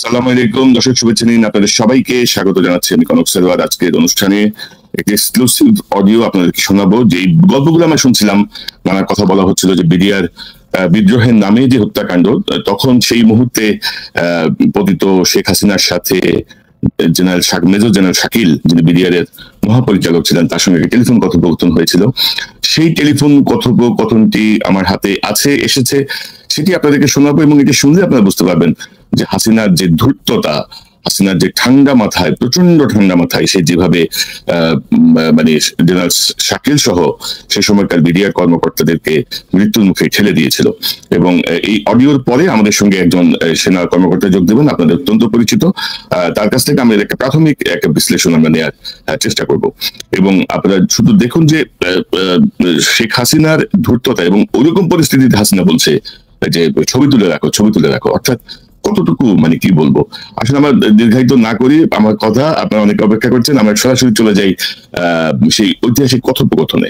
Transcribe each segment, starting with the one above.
আসসালামু আলাইকুম দর্শক, শুভেচ্ছা নিন। আপনাদের সবাইকে স্বাগত জানাচ্ছি আমি কনক সারওয়ার। আজকের অনুষ্ঠানে একটি এক্সক্লুসিভ অডিও আপনাদেরকে শোনাবো। যে গল্পগুলো আমরা শুনছিলাম, নানা কথা বলা হচ্ছিল যে বিডিআর বিদ্রোহের নামে যে হত্যাকাণ্ড, তখন সেই মুহূর্তে পতিত শেখ হাসিনার সাথে মেজর জেনারেল শাকিল, যিনি বিডিআর এর মহাপরিচালক ছিলেন, তার সঙ্গে টেলিফোন কথোপকথন হয়েছিল। সেই টেলিফোন কথোপকথনটি আমার হাতে এসেছে, সেটি আপনাদেরকে শোনাবো। এবং এটি শুনলে আপনারা বুঝতে পারবেন যে হাসিনার যে ধূর্ততা, হাসিনার যে ঠান্ডা মাথায়, প্রচন্ড ঠান্ডা মাথায় সে যেভাবে মানে জেনারেল শাকিল সহ সে সময়কার বিডিআর কর্মকর্তাদেরকে মৃত্যুর মুখে ঠেলে দিয়েছিল। এবং এই অডিওর পরে আমাদের সঙ্গে একজন সেনা কর্মকর্তা যোগ দেবেন, আপনাদের অত্যন্ত পরিচিত। তার কাছ থেকে আমাদের একটা প্রাথমিক একটা বিশ্লেষণ আমরা নেওয়ার চেষ্টা করব। এবং আপনারা শুধু দেখুন যে শেখ হাসিনার ধূর্ততা, এবং ওইরকম পরিস্থিতিতে হাসিনা বলছে যে ছবি তুলে রাখো, অর্থাৎ কতটুকু, মানে কি বলবো। আসলে আমার দীর্ঘায়িত না করি আমার কথা, আপনারা অনেকে অপেক্ষা করছেন, আমরা সরাসরি চলে যাই সেই ঐতিহাসিক কথোপকথনে।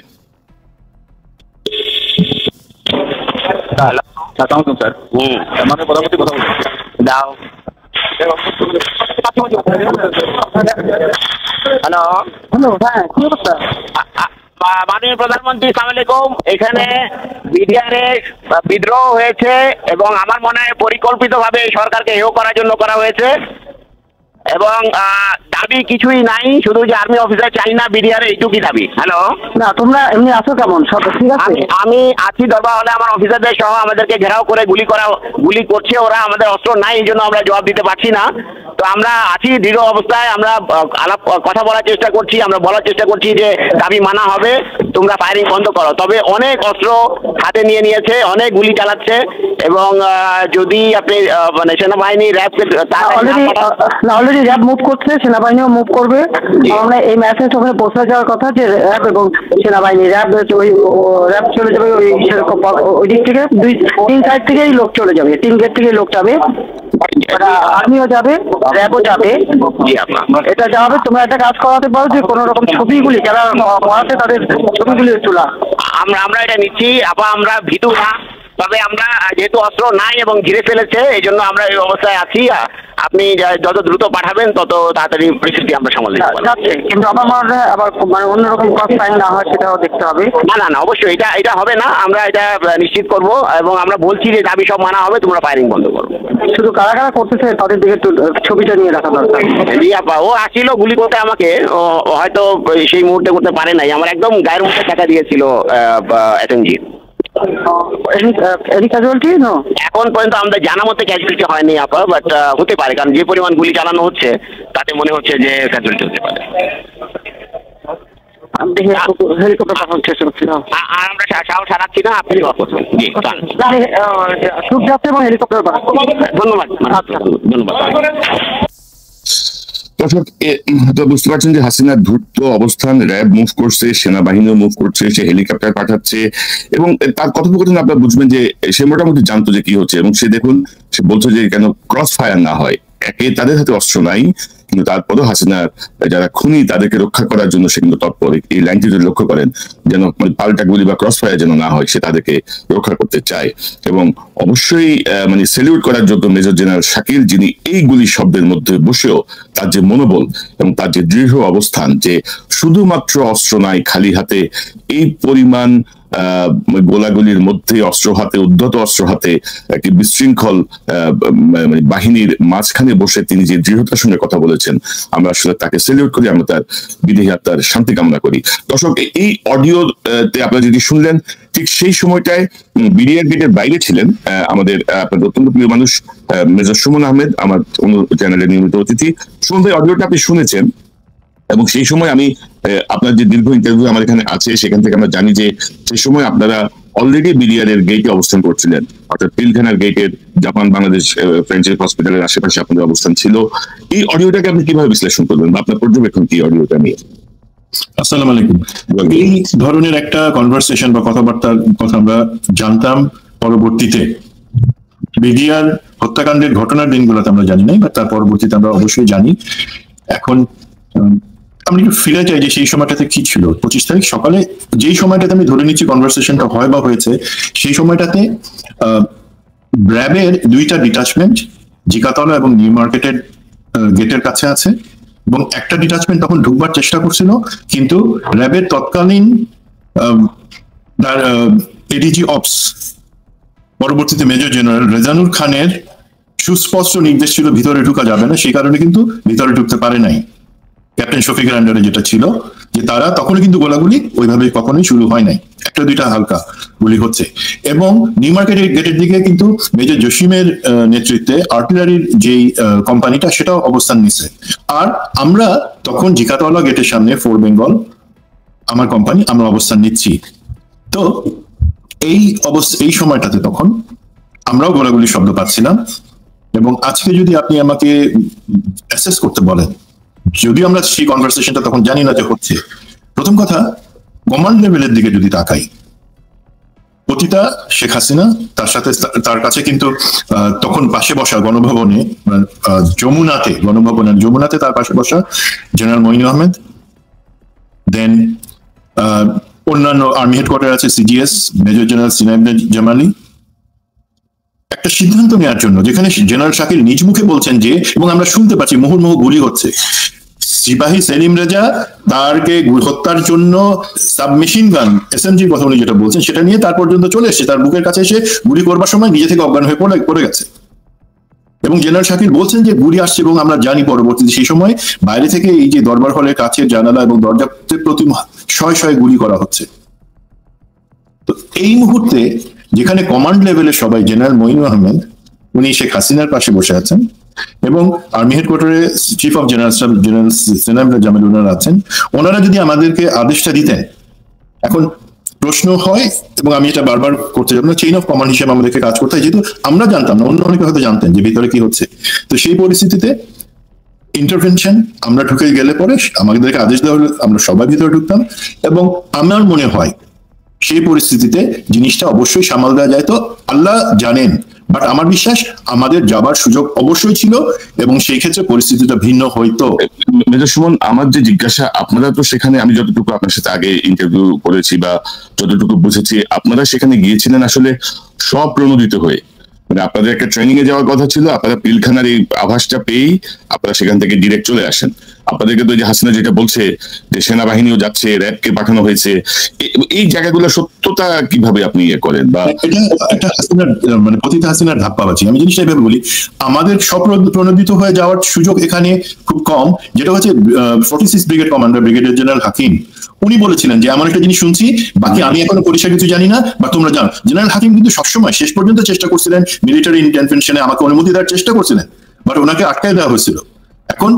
মাননীয় প্রধানমন্ত্রী, আসসালামু আলাইকুম। এখানে বিডিআর এর বিদ্রোহ হয়েছে এবং আমার মনে হয় পরিকল্পিতভাবে সরকারকে হেয় করার জন্য করা হয়েছে। এবং দাবি কিছুই নাই, শুধু যে আর্মি অফিসার চাই না, বিডিআর এইটুকুই দাবি। হ্যালো, না তোমরা এমনি আছো কেমন? সব ঠিক আছে? আমি আছি দরবার হলে, আমার অফিসারদের সহ আমাদেরকে ঘেরাও করে গুলি করছে ওরা। আমাদের অস্ত্র নাই, এই জন্য আমরা জবাব দিতে পারছি না। তো আমরা আছি দৃঢ় অবস্থায়, আমরা কথা বলার চেষ্টা করছি, আমরা বলার চেষ্টা করছি যে দাবি মানা হবে, তোমরা ফায়ারিং বন্ধ করো। তবে অনেক অস্ত্র হাতে নিয়েছে, অনেক গুলি চালাচ্ছে। এবং যদি আপনি মানে সেনাবাহিনী র্যাবকে অলরেডি র্যাব মুভ করছে, সেনাবাহিনীও মুভ করবে। আমরা এই মেসেজ ওখানে পৌঁছে যাওয়ার কথা যে র্যাব এবং সেনাবাহিনী, র্যাব চলে যাবে ওই দিক থেকে, তিন সাইড থেকেই লোক চলে যাবে, তিন গেট থেকেই লোক যাবে, আর্মিও যাবে, র্যাবও যাবে। এটা যা হবে, তোমরা একটা কাজ করাতে পারো যে কোনো রকম ছবিগুলি যারা পড়াতে তাদের ছবিগুলি তোলা। আমরা এটা নিচ্ছি আপা, আমরা ভীতু না। তবে আমরা যেহেতু অস্ত্র নাই এবং ঘিরে ফেলেছে, এই জন্য আমরা এই অবস্থায় আছি। আপনি যত দ্রুত পাঠাবেন তত তাড়াতাড়ি পরিস্থিতি আমরা সামাল দিতে পারবো। কিন্তু আমার মনে হয় আবার মানে অন্যরকম ক্রস ফায়ারিং না হয় সেটাও দেখতে হবে। না অবশ্যই এটা হবে না, আমরা এটা নিশ্চিত করব। এবং আমরা বলছি যে দাবি সব মানা হবে, তোমরা ফায়ারিং বন্ধ করো। শুধু কারা করতেছে তাদের দিকে একটু ছবিটা নিয়ে রাখা দরকার। জি আপা, ও আসছিল গুলি করতে আমাকে, হয়তো সেই মুহূর্তে করতে পারে নাই। আমার একদম গায়ের মুখে টাকা দিয়েছিল এসএমজি। এখন পর্যন্ত আমাদের জানা মতে ক্যাজুয়ালিটি হয়নি আপা, বাট হতে পারে, কারণ যে পরিমাণ গুলি চালানো হচ্ছে তাতে মনে হচ্ছে যে ক্যাজুয়ালিটি হতে পারে। হেলিকপ্টার পাঠানোর চেষ্টা করছি না, আর আমরা সাহস হারাচ্ছি না। আপনি হেলিকপ্টার ধন্যবাদ। দর্শক, বুঝতে পারছেন যে হাসিনার ধূর্ত অবস্থান, র্যাব মুভ করছে, সেনাবাহিনীও মুভ করছে, সে হেলিকপ্টার পাঠাচ্ছে। এবং তার কথোপকথন আপনারা বুঝবেন যে সে মোটামুটি জানতো যে কি হচ্ছে। এবং সে দেখুন, সে বলছে যে কেন ক্রস ফায়ার না হয়। একে তাদের হাতে অস্ত্র নাই, কিন্তু তারপরেও হাসিনার যারা খুনি তাদেরকে রক্ষা করার জন্য সে কিন্তু তৎপর। এই লাইনটি যদি লক্ষ্য করেন, যেন পাল্টা গুলি বা ক্রস ফায়ার যেন না হয়, সে তাদেরকে রক্ষা করতে চায়। এবং অবশ্যই মানে সেলিউট করার যোগ্য মেজর জেনারেল শাকিল, যিনি এই গুলি শব্দের মধ্যে বসেও তার যে মনোবল এবং তার যে দৃঢ় অবস্থান, যে শুধুমাত্র অস্ত্র নাই, খালি হাতে এই পরিমাণ গোলাগুলির মধ্যে অস্ত্র হাতে, উদ্ধত অস্ত্র হাতে একটি বিশৃঙ্খল বাহিনীর মাঝখানে বসে তিনি যে দৃঢ়তার সঙ্গে কথা বলেছেন, আমরা আসলে তাকে সেলিউট করি, আমরা তার বিদেহী আত্মার শান্তি কামনা করি। দর্শক, এই অডিওতে আপনারা যদি শুনলেন, ঠিক সেই সময়টায় বিডিআর গেটের বাইরে ছিলেন আমাদের আপনাদের অত্যন্ত প্রিয় মানুষ মেজর সুমন আহমেদ, আমার অন্য চ্যানেলের নিয়মিত অতিথি। সুমন ভাই, অডিওটা আপনি শুনেছেন, এবং সেই সময় আমি আপনার যে দীর্ঘ ইন্টারভিউ আমার এখানে আছে, সেখান থেকে আমরা জানি যে সেই সময় আপনারা অলরেডি বিডিআর এর গেটে অবস্থান করছিলেন, অর্থাৎ পিলখানার গেটের জাপান বাংলাদেশ ফ্রেন্ডশিপ হসপিটালের আশেপাশে আপনাদের অবস্থান ছিল। এই অডিওটাকে আপনি কিভাবে বিশ্লেষণ করবেন বা আপনার পর্যবেক্ষণ কি অডিওটা নিয়ে? আসসালামু আলাইকুম। এই ধরনের একটা কনভারসেশন বা কথাবার্তার কথা আমরা জানতাম পরবর্তীতে, বিডিআর হত্যাকাণ্ডের ঘটনার দিনগুলোতে আমরা জানি নাই, বা তার পরবর্তীতে আমরা অবশ্যই জানি। এখন আমি একটু ফিরে যাই যে সেই সময়টাতে কি ছিল। 25 তারিখ সকালে যেই সময়টাতে আমি ধরে নিচ্ছি কনভারসেশনটা হয় বা হয়েছে, সেই সময়টাতে র্যাবের 2টা ডিটাচমেন্ট জিকাতলা এবং নিউ মার্কেটের গেটের কাছে আছে, এবং একটা ডিটাচমেন্ট তখন ঢুকবার চেষ্টা করছিল, কিন্তু র্যাবের তৎকালীন এডিজি অপস পরবর্তীতে মেজর জেনারেল রেজানুর খানের সুস্পষ্ট নির্দেশ ছিল ভিতরে ঢুকা যাবে না, সেই কারণে কিন্তু ভিতরে ঢুকতে পারে নাই। ক্যাপ্টেন শফিকের আন্ডারে যেটা ছিল যে তারা তখনও কিন্তু গোলাগুলি ওইভাবে কখনোই শুরু হয় নাই, একটা দুইটা হালকা গুলি হচ্ছে। এবং নিউ মার্কেটের গেটের দিকে কিন্তু মেজর জসিমের নেতৃত্বে আর্টিলারির যেই কোম্পানিটা সেটাও অবস্থান নিচ্ছে। আর আমরা তখন জিকাতলা গেটের সামনে ফোর বেঙ্গল আমার কোম্পানি আমরা অবস্থান নিচ্ছি। তো এই সময়টাতে তখন আমরাও গোলাগুলি শব্দ পাচ্ছিলাম। এবং আজকে যদি আপনি আমাকে অ্যাসেস করতে বলেন, যদিও আমরা সেই কনভারসেশনটা তখন জানি না যে হচ্ছে, প্রথম কথা কমান্ড লেভেলের দিকে যদি তাকাই, পতিতা শেখ হাসিনা তার সাথে তার কাছে কিন্তু তখন পাশে বসা গণভবনে যমুনাতে তার পাশে বসা জেনারেল মঈন আহমেদ, দেন অন্যান্য আর্মি হেডকোয়ার্টার আছে সিজিএস মেজর জেনারেল সিনাইব জামালি, একটা সিদ্ধান্ত নেওয়ার জন্য, যেখানে জেনারেল শাকিল নিজ মুখে বলছেন যে, এবং আমরা শুনতে পাচ্ছি মুহুর্মুহু গুলি হচ্ছে, সিপাহী সেলিম রেজা তারকে হত্যার জন্য সাবমেশিন গান এসএমজির কথা উনি যেটা বলছেন সেটা নিয়ে তার পর্যন্ত চলে এসেছে, তার বুকের কাছে এসে গুলি করবার সময় নিজে থেকে অজ্ঞান হয়ে পড়ে গেছে। এবং জেনারেল শাকিল বলছেন যে গুলি আসছে, এবং আমরা জানি পরবর্তীতে সেই সময় বাইরে থেকে এই যে দরবার হলের কাছের জানালা এবং দরজাতে প্রতি শয়ে শয়ে গুলি করা হচ্ছে। তো এই মুহূর্তে যেখানে কমান্ড লেভেলের সবাই, জেনারেল মঈন আহমেদ উনি শেখ হাসিনার পাশে বসে আছেন, এবং আর্মি হেডকোয়ার্টারে chief of general staff general সিনাইব জামাল ওনারা আছেন, ওনারা যদি আমাদেরকে আদেশটা দিতেন, এখন প্রশ্ন হয়, এবং আমি এটা বারবার করতে যাব না, চেইন অফ কমান্ড হিসেবে আমাদেরকে কাজ করতে হয়, যেহেতু আমরা জানতাম না, অন্য অনেকে হয়তো জানতেন যে ভিতরে কি হচ্ছে। তো সেই পরিস্থিতিতে ইন্টারভেনশন আমরা ঢুকে গেলে পরে আমাদেরকে আদেশ দেওয়া হলে আমরা সবাই ভিতরে ঢুকতাম, এবং আমার মনে হয় সেই পরিস্থিতিতে জিনিসটা অবশ্যই সামাল দেওয়া যায়। তো আল্লাহ জানেন, বাট আমার বিশ্বাস আমাদের যাবার সুযোগ অবশ্যই ছিল, এবং সেই ক্ষেত্রে পরিস্থিতিটা ভিন্ন হইতো। মেজর সুমন, আমার যে জিজ্ঞাসা, আপনারা তো সেখানে, আমি যতটুকু আপনার সাথে আগে ইন্টারভিউ করেছি বা যতটুকু বুঝেছি, আপনারা সেখানে গিয়েছিলেন আসলে স্বপ্রণোদিত হয়ে, মানে আপনাদের একটা ট্রেনিং এ যাওয়ার কথা ছিল, আপনারা পিলখানার এই আভাসটা পেয়েই আপনারা সেখান থেকে ডিরেক্ট চলে আসেন। আপনাদেরকে তো যে হাসিনা যেটা বলছে যে সেনাবাহিনীও যাচ্ছে, র্যাবকে পাঠানো হয়েছে, এই জায়গাগুলো সত্যতা কিভাবে আপনি ইয়ে করেন? বা এটা হাসিনার মানে পতিতা হাসিনার ধাপ্পাবাজি, আমি জিনিসটা এভাবে বলি, আমাদের স্বপ্রণোদিত হয়ে যাওয়ার সুযোগ এখানে খুব কম। যেটা হচ্ছে 46 ব্রিগেড কমান্ডার ব্রিগেডিয়ার জেনারেল হাকিম উনি বলেছিলেন যে এমন একটা জিনিস শুনছি, বাকি আমি এখনো পরিষ্কার কিছু জানি না, বা তোমরা জানো। জেনারেল হাকিম কিন্তু সবসময় শেষ পর্যন্ত চেষ্টা করছিলেন মিলিটারি ইন্টারভেনশনে আমাকে অনুমতি দেওয়ার চেষ্টা করছিলেন, বাট ওনাকে আটকায় দেওয়া হয়েছিল। এখন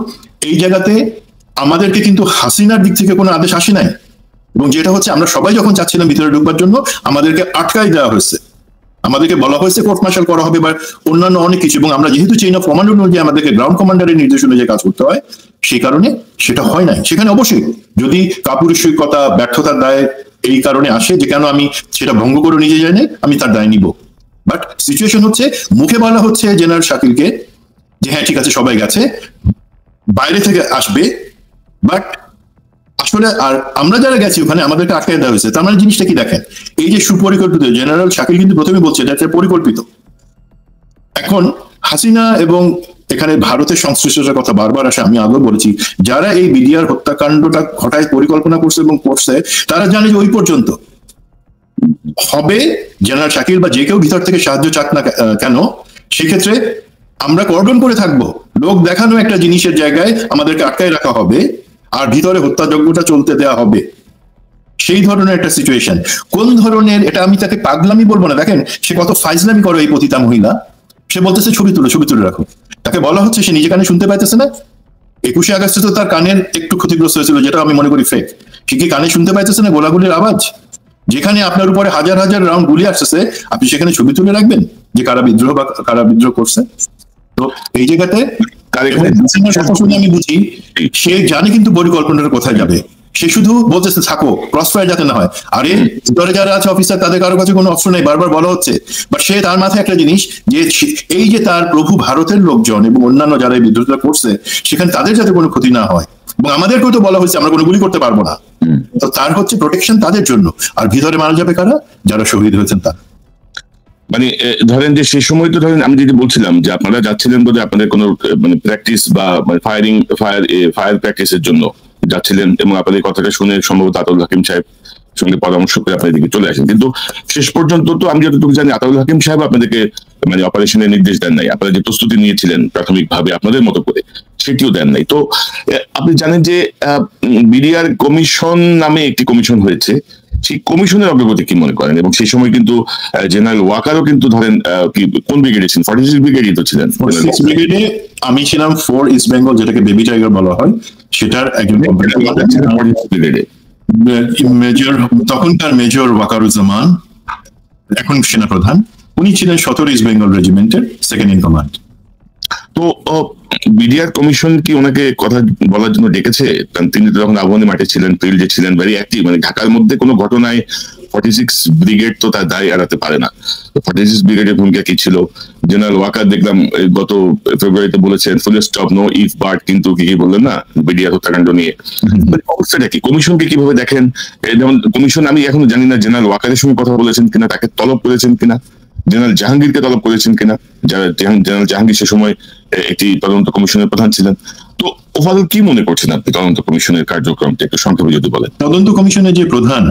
এই জায়গাতে আমাদেরকে কিন্তু হাসিনার দিক থেকে কোনো আদেশ আসে নাই, এবং যেটা হচ্ছে আমরা সবাই যখন চাচ্ছিলাম ভিতরে ঢুকবার জন্য আমাদেরকে আটকায় দেওয়া হয়েছে, আমাদেরকে বলা হয়েছে কোর্ট মার্শাল করা হবে বা অন্যান্য অনেক কিছু। এবং আমরা যেহেতু চেইন অফ কমান্ড অনুযায়ী আমাদেরকে গ্রাউন্ড কমান্ডারের নির্দেশ অনুযায়ী কাজ করতে হয়, সেই কারণে সেটা হয় নাই। সেখানে অবশ্যই যদি কাপুরুষতা ব্যর্থতার দায় এই কারণে আসে যে কেন আমি সেটা ভঙ্গ করে নিজে যাই নাই, আমি তার দায় নিব। বাট সিচুয়েশন হচ্ছে মুখে বলা হচ্ছে জেনারেল শাকিলকে যে হ্যাঁ ঠিক আছে সবাই গেছে, বাইরে থেকে আসবে, বাট আসলে আর আমরা যারা গেছি ওখানে আমাদেরকে আটকে দেওয়া হয়েছে। তার মানে জিনিসটা কি দেখেন, এই যে সুপরিকল্পিত, জেনারেল শাকিল কিন্তু প্রথমে বলছে এটা একটা পরিকল্পিত। এখন হাসিনা এবং এখানে ভারতের সংশ্লিষ্টতার কথা বারবার আসে, আমি আগেও বলেছি, যারা এই বিডিআর হত্যাকাণ্ডটা ঘটায় পরিকল্পনা করছে এবং করছে তারা জানে যে ওই পর্যন্ত হবে জেনারেল শাকিল বা যে কেউ ভিতর থেকে সাহায্য চাক না কেন, সেক্ষেত্রে আমরা কর্ডন করে থাকবো, লোক দেখানো একটা জিনিসের জায়গায় আমাদেরকে আটকায় রাখা হবে, আর ভিতরে হত্যাযজ্ঞটা চলতে দেওয়া হবে। সেই ধরনের একটা সিচুয়েশন। কোন ধরনের, এটা আমি তাকে পাগলামি বলবো না, দেখেন সে কত ফাইজলামি করে এই পতিতা মহিলা। সে বলতেছে ছবি তুলে রাখো, তাকে বলা হচ্ছে সে নিজে কানে শুনতে পাইতেছে না। 21শে আগস্টে তো তার কানের একটু ক্ষতিগ্রস্ত হয়েছিল, যেটা আমি মনে করি ফেক। সে কি কানে শুনতে পাইতেছে না গোলাগুলির আওয়াজ? যেখানে আপনার উপরে হাজার হাজার রাউন্ড গুলি আসতেছে, আপনি সেখানে ছবি তুলে রাখবেন যে কারা বিদ্রোহ করছে? তো এই জায়গাতে আমি বুঝি সে জানে কিন্তু পরিকল্পনার কোথায় যাবে। সে শুধু বলতেছে থাকো, ক্রস ফায়ার যাতে না হয়। আরে ভিতরে যারা আছে অফিসার, তাদের কারো কাছে কোনো অপশন নেই, বারবার বলা হচ্ছে। বাট সে তার মাথায় একটা জিনিস যে এই যে তার প্রভু ভারতের লোকজন এবং অন্যান্য যারা এই বিদ্রোহটা করছে, সেখানে তাদের যাতে কোনো ক্ষতি না হয়, এবং আমাদেরকেও তো বলা হয়েছে আমরা কোনো গুলি করতে পারবো না। তো তার হচ্ছে প্রোটেকশন তাদের জন্য, আর ভিতরে মারা যাবে কারা? যারা শহীদ হয়েছেন তারা। মানে ধরেন যে সেই সময় তো ধরেন আমি যেটা বলছিলাম যে আপনারা যাচ্ছিলেন বলে আপনাদের কোনো মানে প্র্যাকটিস বা ফায়ার প্র্যাকটিসের জন্য যাচ্ছিলেন, এবং আপনাদের কথাটা শুনে সম্ভবত আতাউল হাকিম সাহেব সঙ্গে পরামর্শ করে আপনাদের দিকে চলে আসেন। কিন্তু শেষ পর্যন্ত তো আমি যতটুকু জানি আতাউল হাকিম সাহেব আপনাদেরকে মানে অপারেশনের নির্দেশ দেন নাই, আপনারা যে প্রস্তুতি নিয়েছিলেন প্রাথমিকভাবে আপনাদের মতো করে সেটিও দেন নাই। তো আপনি জানেন যে বিডিআর কমিশন নামে একটি কমিশন হয়েছে, সেই কমিশনের অগ্রগতি কি মনে করেন? এবং সেই সময় কিন্তু জেনারেল ওয়াকারও কিন্তু ধরেন কোন ব্রিগেডে ছিলেন? 46 ব্রিগেডই তো ছিলেন। 46 ব্রিগেডে আমি ছিলাম 4 ইস্ট বেঙ্গল, যেটাকে বেবি টাইগার বলা হয়, সেটার একজন ব্রিগেডে মেজর, তখনকার মেজর ওয়াকারুজ্জামান, এখন সেনাপ্রধান, উনি ছিলেন 17 ইস্ট বেঙ্গল রেজিমেন্টের সেকেন্ড ইন কমান্ড। তো বিডিআর কমিশন কি ওনাকে কথা বলার জন্য ডেকেছে? কারণ তিনি তো তখন আবহানী মাঠে ছিলেন, ফিল্ডে ছিলেন, ভেরি অ্যাক্টিভ। মানে ঢাকার মধ্যে কোনো ঘটনায় 46 ব্রিগেড তো তার দায় এড়াতে পারে না। 46 ব্রিগেডের ভূমিকা কি ছিল? জেনারেল ওয়াকার দেখলাম গত ফেব্রুয়ারিতে বলেছেন full stop no if but, কিন্তু কি বললেন না বিডিআর হত্যাকাণ্ড নিয়ে। অবস্থাটা কি? কমিশনকে কিভাবে দেখেন? যেমন কমিশন আমি এখনো জানি না জেনারেল ওয়াকারের সঙ্গে কথা বলেছেন কিনা, তাকে তলব করেছেন কিনা, জেনারেল জাহাঙ্গীরকে তলব করেছেন কিনা, যারা জেনারেল জাহাঙ্গীর সে সময় একটি তদন্ত কমিশনের প্রধান ছিলেন। তো ওভারঅল কি মনে করছেন আপনি তদন্ত কমিশনের কার্যক্রমটা একটু সংক্ষেপে যদি বলেন? তদন্ত কমিশনের যে প্রধান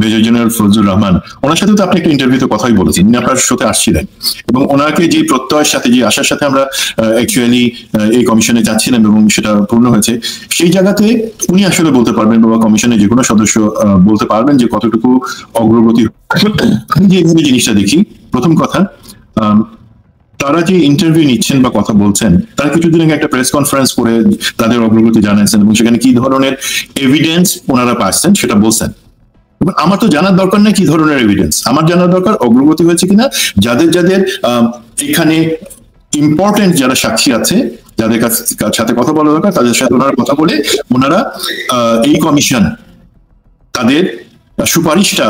মেজর জেনারেল ফজলুর রহমান, ওনার সাথে তো আপনি একটা ইন্টারভিউতে কথাই বলেছেন, উনি আপনার সাথে আসছিলেন, এবং ওনাকে যে প্রত্যয়ের সাথে, যে আশার সাথে আমরা অ্যাকচুয়ালি এই কমিশনে যাচ্ছিলাম এবং সেটা পূর্ণ হয়েছে, সেই জায়গাতে উনি আসলে বলতে পারবেন, বা কমিশনের যে কোনো সদস্য বলতে পারবেন যে কতটুকু অগ্রগতি। আমি যে জিনিসটা দেখি, প্রথম কথা, তারা যে ইন্টারভিউ নিচ্ছেন বা কথা বলছেন, তারা কিছুদিন আগে একটা প্রেস কনফারেন্স করে তাদের অগ্রগতি জানাচ্ছেন এবং সেখানে কি ধরনের এভিডেন্স ওনারা পাচ্ছেন সেটা বলছেন। আমার তো জানার দরকার নেই কি ধরনের এভিডেন্স, আমার জানার দরকার অগ্রগতি হয়েছে কিনা, যাদের যাদের এখানে ইম্পর্টেন্ট যারা সাক্ষী আছে, যাদের সাথে কথা বলা দরকার, তাদের সাথে ওনারা কথা বলে ওনারা এই কমিশন তাদের সুপারিশটা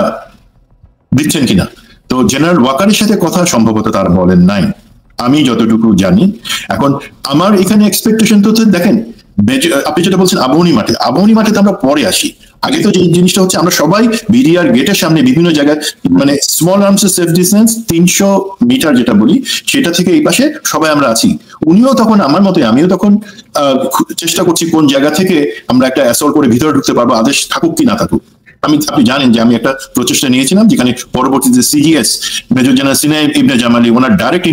দিচ্ছেন কিনা। তো জেনারেল ওয়াকারের সাথে কথা সম্ভবত তারা বলেন নাই, আমি যতটুকু জানি। এখন আমার এখানে এক্সপেকটেশন তো দেখেন, আপনি যেটা বলছেন আবহানী মাঠে তো আমরা পরে আসি। আগে তো যে জিনিসটা হচ্ছে, আমরা সবাই বিডিআর গেটের সামনে বিভিন্ন জায়গায়, মানে small arms safe distance 300 metre যেটা বলি, সেটা থেকে এই পাশে সবাই আমরা আছি। উনিও তখন আমার মতে, আমিও তখন চেষ্টা করছি কোন জায়গা থেকে আমরা একটা অ্যাসল্ট করে ভিতরে ঢুকতে পারবো, আদেশ থাকুক কি না থাকুক। আপনি জানেন যে আমি একটা প্রচেষ্টা নিয়েছিলাম, যেখানে পরবর্তীতে সিজিএস মেজর জেনারেল সিনাই ইবনে জামালি ওনার ডাইরেক্ট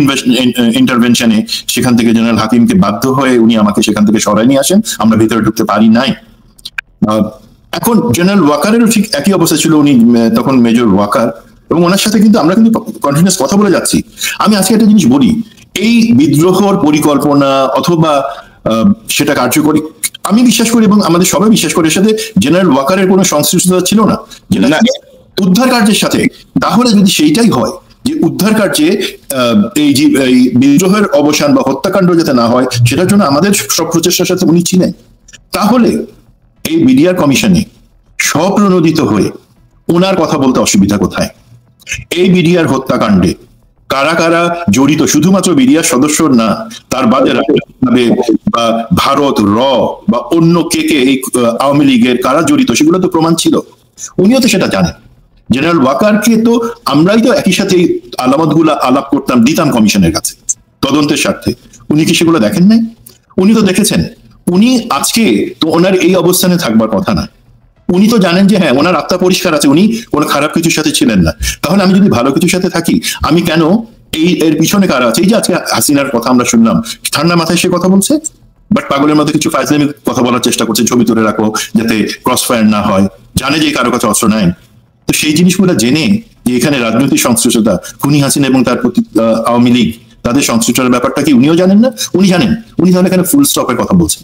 ইন্টারভেনশনে সেখান থেকে জেনারেল হাকিমকে বাধ্য হয়ে উনি আমাকে সেখান থেকে সরাই নিয়ে আসেন, আমরা ভিতরে ঢুকতে পারি নাই। এখন জেনারেল ওয়াকারেরও ঠিক একই অবস্থা ছিল, উনি তখন মেজর ওয়াকার, এবং ওনার সাথে কিন্তু আমরা কিন্তু কন্টিনিউয়াস কথা বলে যাচ্ছি। আমি আজকে একটা জিনিস বলি, এই বিদ্রোহর পরিকল্পনা অথবা সেটা কার্যকরী, আমি বিশ্বাস করি এবং আমাদের সবাই বিশ্বাস করি, এর সাথে জেনারেল ওয়াকারের কোনো সংশ্লিষ্টতা ছিল না উদ্ধার কার্যের সাথে। তাহলে যদি সেইটাই হয় যে উদ্ধার কার্যে এই বিদ্রোহের অবসান বা হত্যাকাণ্ড যাতে না হয়, সেটার জন্য আমাদের সব প্রচেষ্টার সাথে উনি ছিলেন, তাহলে এই বিডিআর কমিশনে স্বপ্রণোদিত হয়ে ওনার কথা বলতে অসুবিধা কোথায়? এই বিডিআর হত্যাকাণ্ডে কারা কারা জড়িত, শুধুমাত্র বিডিআর সদস্য না, তার বাদে বা ভারত র বা অন্য কে এই আওয়ামী লীগের কারা জড়িত, সেগুলো তো প্রমাণ ছিল, উনিও তো সেটা জানেন। জেনারেল ওয়াকারকে তো আমরাই তো একই সাথে আলামত গুলা আলাপ করতাম, দিতাম কমিশনের কাছে তদন্তের স্বার্থে। উনি কি সেগুলো দেখেন নাই? উনি তো দেখেছেন। উনি আজকে তো ওনার এই অবস্থানে থাকবার কথা না। উনি তো জানেন যে হ্যাঁ, ওনার আত্মা পরিষ্কার আছে, উনি কোনো খারাপ কিছুর সাথে ছিলেন না। তাহলে আমি যদি ভালো কিছুর সাথে থাকি, আমি কেন এর পিছনে কারা আছে? এই যে আজকে হাসিনার কথা আমরা শুনলাম, ঠান্ডা মাথায় সে কথা বলছে, বাট পাগলের মধ্যে কিছু ফাইজলামি কথা বলার চেষ্টা করছে, ছবি তুলে রাখো যাতে ক্রস ফায়ার না হয়, জানে যে কারো কাছে অস্ত্র নাই। তো সেই জিনিসগুলো জেনে যে এখানে রাজনৈতিক সংশ্লিষ্টতা, খুনি হাসিনা এবং তার প্রতি আওয়ামী লীগ তাদের সংশ্লিষ্টতার ব্যাপারটা কি উনিও জানেন না? উনি জানেন। উনি তাহলে এখানে ফুল স্টপের কথা বলছেন।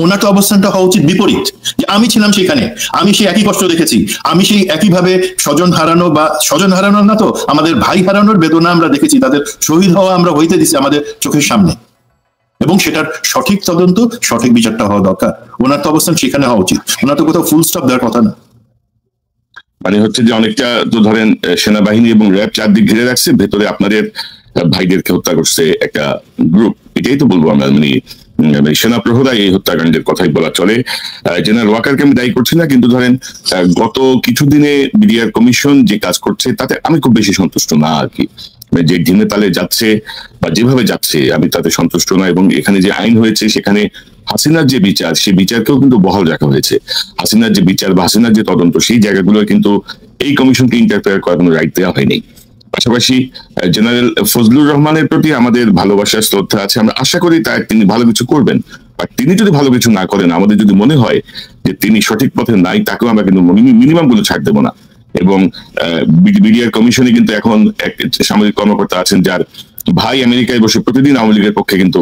ওনার তো অবস্থানটা হওয়া উচিত বিপরীত, যে আমি ছিলাম সেখানে, আমি সেই একই কষ্ট দেখেছি, আমি সেই একইভাবে স্বজন হারানো বা স্বজন হারানোর না তো আমাদের ভাই হারানোর বেদনা আমরা দেখেছি, তাদের শহীদ হওয়া আমরা হইতে দিচ্ছি আমাদের চোখের সামনে, এবং সেটার সঠিক তদন্ত, সঠিক বিচারটা হওয়া দরকার। ওনার তো অবস্থান সেখানে হওয়া উচিত, ওনার তো কোথাও ফুল স্টপ দেওয়ার কথা না। মানে হচ্ছে যে অনেকটা তো ধরেন সেনাবাহিনী এবং র্যাব চারদিক ঘিরে রাখছে, ভেতরে আপনাদের ভাইদেরকে হত্যা করছে একটা গ্রুপ, এটাই তো বলবো আমরা। মানে সেনা প্রহরায় এই হত্যাকাণ্ডের কথাই বলা চলে। জেনারেল ওয়াকারকে আমি দায়ী করছি না, কিন্তু ধরেন গত কিছুদিনে বিডিআর কমিশন যে কাজ করছে তাতে আমি খুব বেশি সন্তুষ্ট না আর কি। যে ঢিমে তালে যাচ্ছে বা যেভাবে যাচ্ছে আমি তাতে সন্তুষ্ট নয়। এবং এখানে যে আইন হয়েছে সেখানে হাসিনার যে বিচার, সেই বিচারকেও কিন্তু বহাল রাখা হয়েছে। হাসিনার যে বিচার বা হাসিনার যে তদন্ত, সেই জায়গাগুলো কিন্তু এই কমিশনকে ইন্টারফেয়ার করার কোনো রাইট দেওয়া হয়নি। পাশাপাশি জেনারেল ফজলুর রহমানের প্রতি আমাদের ভালোবাসার শ্রদ্ধা আছে, আমরা আশা করি তিনি ভালো কিছু করবেন। আর তিনি যদি ভালো কিছু না করেন, আমাদের যদি মনে হয় যে তিনি সঠিক পথে নাই, তাকেও আমরা কিন্তু মিনিমাম গুলো ছাড় দেবো না। এবং বিডিআর কমিশনে কিন্তু এখন এক সামরিক কর্মকর্তা আছেন যার ভাই আমেরিকায় বসে প্রতিদিন আওয়ামী লীগের পক্ষে কিন্তু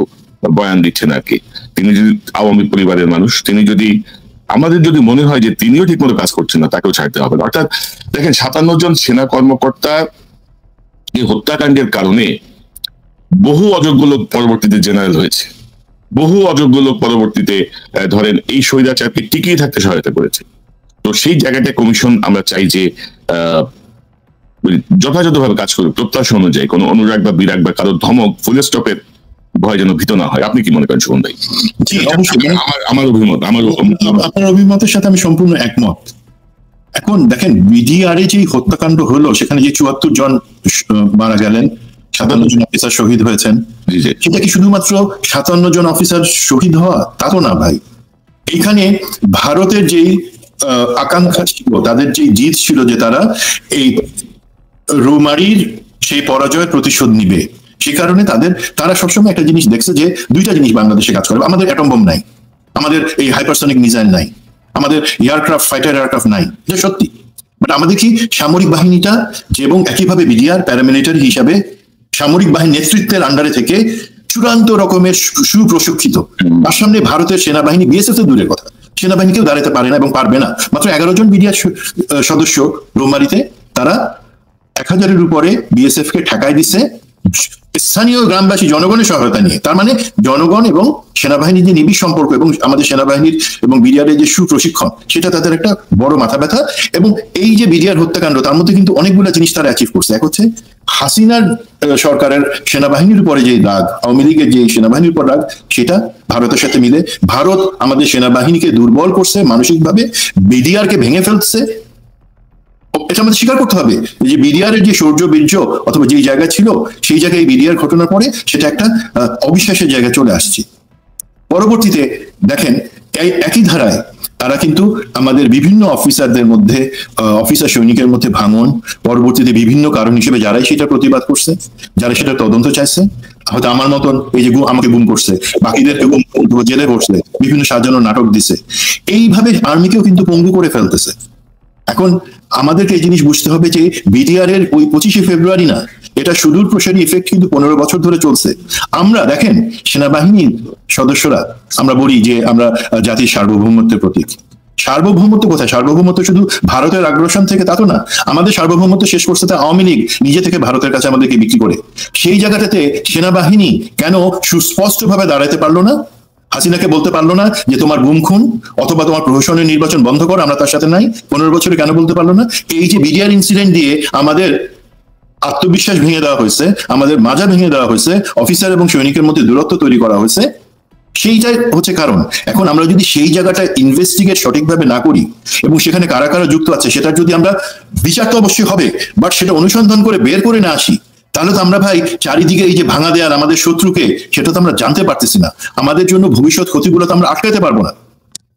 বয়ান দিচ্ছেন আর কি। তিনি যদি আওয়ামী পরিবারের মানুষ, তিনি যদি আমাদের যদি মনে হয় যে তিনিও ঠিক মতো কাজ করছেন না, তাকেও ছাড়তে হবে। অর্থাৎ দেখেন 57 জন সেনা কর্মকর্তা এই হত্যাকাণ্ডের কারণে বহু অযোগ্য লোক পরবর্তীতে জেনারেল হয়েছে, বহু অযোগ্য লোক পরবর্তীতে ধরেন এই স্বৈরাচারকে টিকিয়ে থাকতে সহায়তা করেছে। তো সেই জায়গাটা কমিশন আমরা চাই যে যথাযথভাবে কাজ করবে, প্রত্যাশা অনুযায়ী। কোনো অনুরাগ বা বিরাগ বা কারো ধমক ফুল স্টপের ভয় যেন ভীত না হয়। আপনি কি মনে করেন সুমন ভাই? জি, অবশ্যই আমার অভিমত, আপনার অভিমতের সাথে আমি সম্পূর্ণ একমত। এখন দেখেন বিডিআর যে হত্যাকাণ্ড হলো, সেখানে যে 74 জন মারা গেলেন, 57 জন অফিসার শহীদ হয়েছেন, সেটা কি শুধুমাত্র 57 জন অফিসার শহীদ হওয়া? তা তো না ভাই। এখানে ভারতের যেই আকাঙ্ক্ষা ছিল, তাদের যে জিদ ছিল যে তারা এই রৌমারির সেই পরাজয়ের প্রতিশোধ নিবে, সে কারণে তারা সবসময় একটা জিনিস দেখছে যে দুইটা জিনিস বাংলাদেশে কাজ করে। আমাদের অ্যাটম বোম নাই, আমাদের এই হাইপারসনিক মিসাইল নাই, আমাদের এয়ারক্রাফট, ফাইটার এয়ারক্রাফট নাই, এটা সত্যি। বাট আমাদের কি সামরিক বাহিনীটা, এবং একইভাবে বিডিআর প্যারামিলিটারি হিসাবে সামরিক বাহিনী নেতৃত্বের আন্ডারে থেকে চূড়ান্ত রকমের সুপ্রশিক্ষিত। তার সামনে ভারতের সেনাবাহিনী, বিএসএফ এর দূরের কথা, সেনাবাহিনীকেও দাঁড়াতে পারে না এবং পারবে না। মাত্র 11 জন বিডিআর সদস্য রৌমারিতে, তারা 1000-এর উপরে বিএসএফ কে ঠেকাই দিচ্ছে স্থানীয় গ্রামবাসী জনগণের সহায়তা নিয়ে। তার মানে জনগণ এবং সেনাবাহিনীর যে নিবিড় সম্পর্ক এবং আমাদের সেনাবাহিনীর এবং বিডিআরের যে সুপ্রশিক্ষণ, সেটা তাদের একটা বড় মাথা ব্যথা। এবং এই যে বিডিআর হত্যাকাণ্ড, তার মধ্যে কিন্তু অনেকগুলো জিনিস তারা অ্যাচিভ করছে। এক হচ্ছে হাসিনার সরকারের সেনাবাহিনীর উপরে যে দাগ, আওয়ামী লীগের যে সেনাবাহিনীর উপর দাগ, সেটা ভারতের সাথে মিলে ভারত আমাদের সেনাবাহিনীকে দুর্বল করছে মানসিকভাবে, বিডিআর কে ভেঙে ফেলছে। এটা আমাদের স্বীকার করতে হবে যে বিডিআর এর যে শৌর্য বীর্য অথবা যে জায়গা ছিল, সেই জায়গায় বিডিআর ঘটনার পরে সেটা একটা অবিশ্বাসের জায়গায় চলে আসছে। পরবর্তীতে দেখেন এই একই ধারায় তারা কিন্তু আমাদের বিভিন্ন অফিসারদের মধ্যে, অফিসার সৈনিকের মধ্যে ভাঙন, পরবর্তীতে বিভিন্ন কারণ হিসেবে যারাই সেটা প্রতিবাদ করছে, যারা সেটা তদন্ত চাইছে, হয়তো আমার মতন এই যে আমাকে গুম করছে, বাকিদেরকে গুম জেলে বসছে, বিভিন্ন সাজানো নাটক দিছে, এইভাবে আর্মিকেও কিন্তু পঙ্গু করে ফেলতেছে। এখন আমাদেরকে এই জিনিস বুঝতে হবে যে বিডিআর এর ওই 25শে ফেব্রুয়ারি না, এটা সুদূর প্রসারী ইফেক্ট কিন্তু 15 বছর ধরে চলছে। আমরা দেখেন সেনাবাহিনীর সদস্যরা আমরা বলি যে আমরা জাতির সার্বভৌমত্বের প্রতীক। সার্বভৌমত্ব কোথায়? সার্বভৌমত্ব শুধু ভারতের আগ্রাসন থেকে তা তো না, আমাদের সার্বভৌমত্ব শেষ করছে তা আওয়ামী লীগ নিজে থেকে ভারতের কাছে আমাদেরকে বিক্রি করে। সেই জায়গাটাতে সেনাবাহিনী কেন সুস্পষ্টভাবে দাঁড়াতে পারলো না? হাসিনাকে বলতে পারলো না যে তোমার গুম খুন অথবা তোমার প্রহসনের নির্বাচন বন্ধ করো, আমরা তার সাথে নাই? 15 বছরে কেন বলতে পারলো না? এই যে বিডিআর ইনসিডেন্ট দিয়ে আমাদের আত্মবিশ্বাস ভেঙে দেওয়া হয়েছে, আমাদের মাজা ভেঙে দেওয়া হয়েছে, অফিসার এবং সৈনিকের মধ্যে দূরত্ব তৈরি করা হয়েছে, সেইটাই হচ্ছে কারণ। এখন আমরা যদি সেই জায়গাটা ইনভেস্টিগেট সঠিকভাবে না করি এবং সেখানে কারা কারা যুক্ত আছে সেটার যদি আমরা, বিচার তো অবশ্যই হবে, বাট সেটা অনুসন্ধান করে বের করে না আসি, তাহলে তো আমরা ভাই চারিদিকে এই যে ভাঙা দেয়ার আমাদের শত্রুকে, সেটা তো আমরা জানতে পারতেছি না। আমাদের জন্য ভবিষ্যৎ ক্ষতিগুলো তো আমরা আটকাতে পারবো না।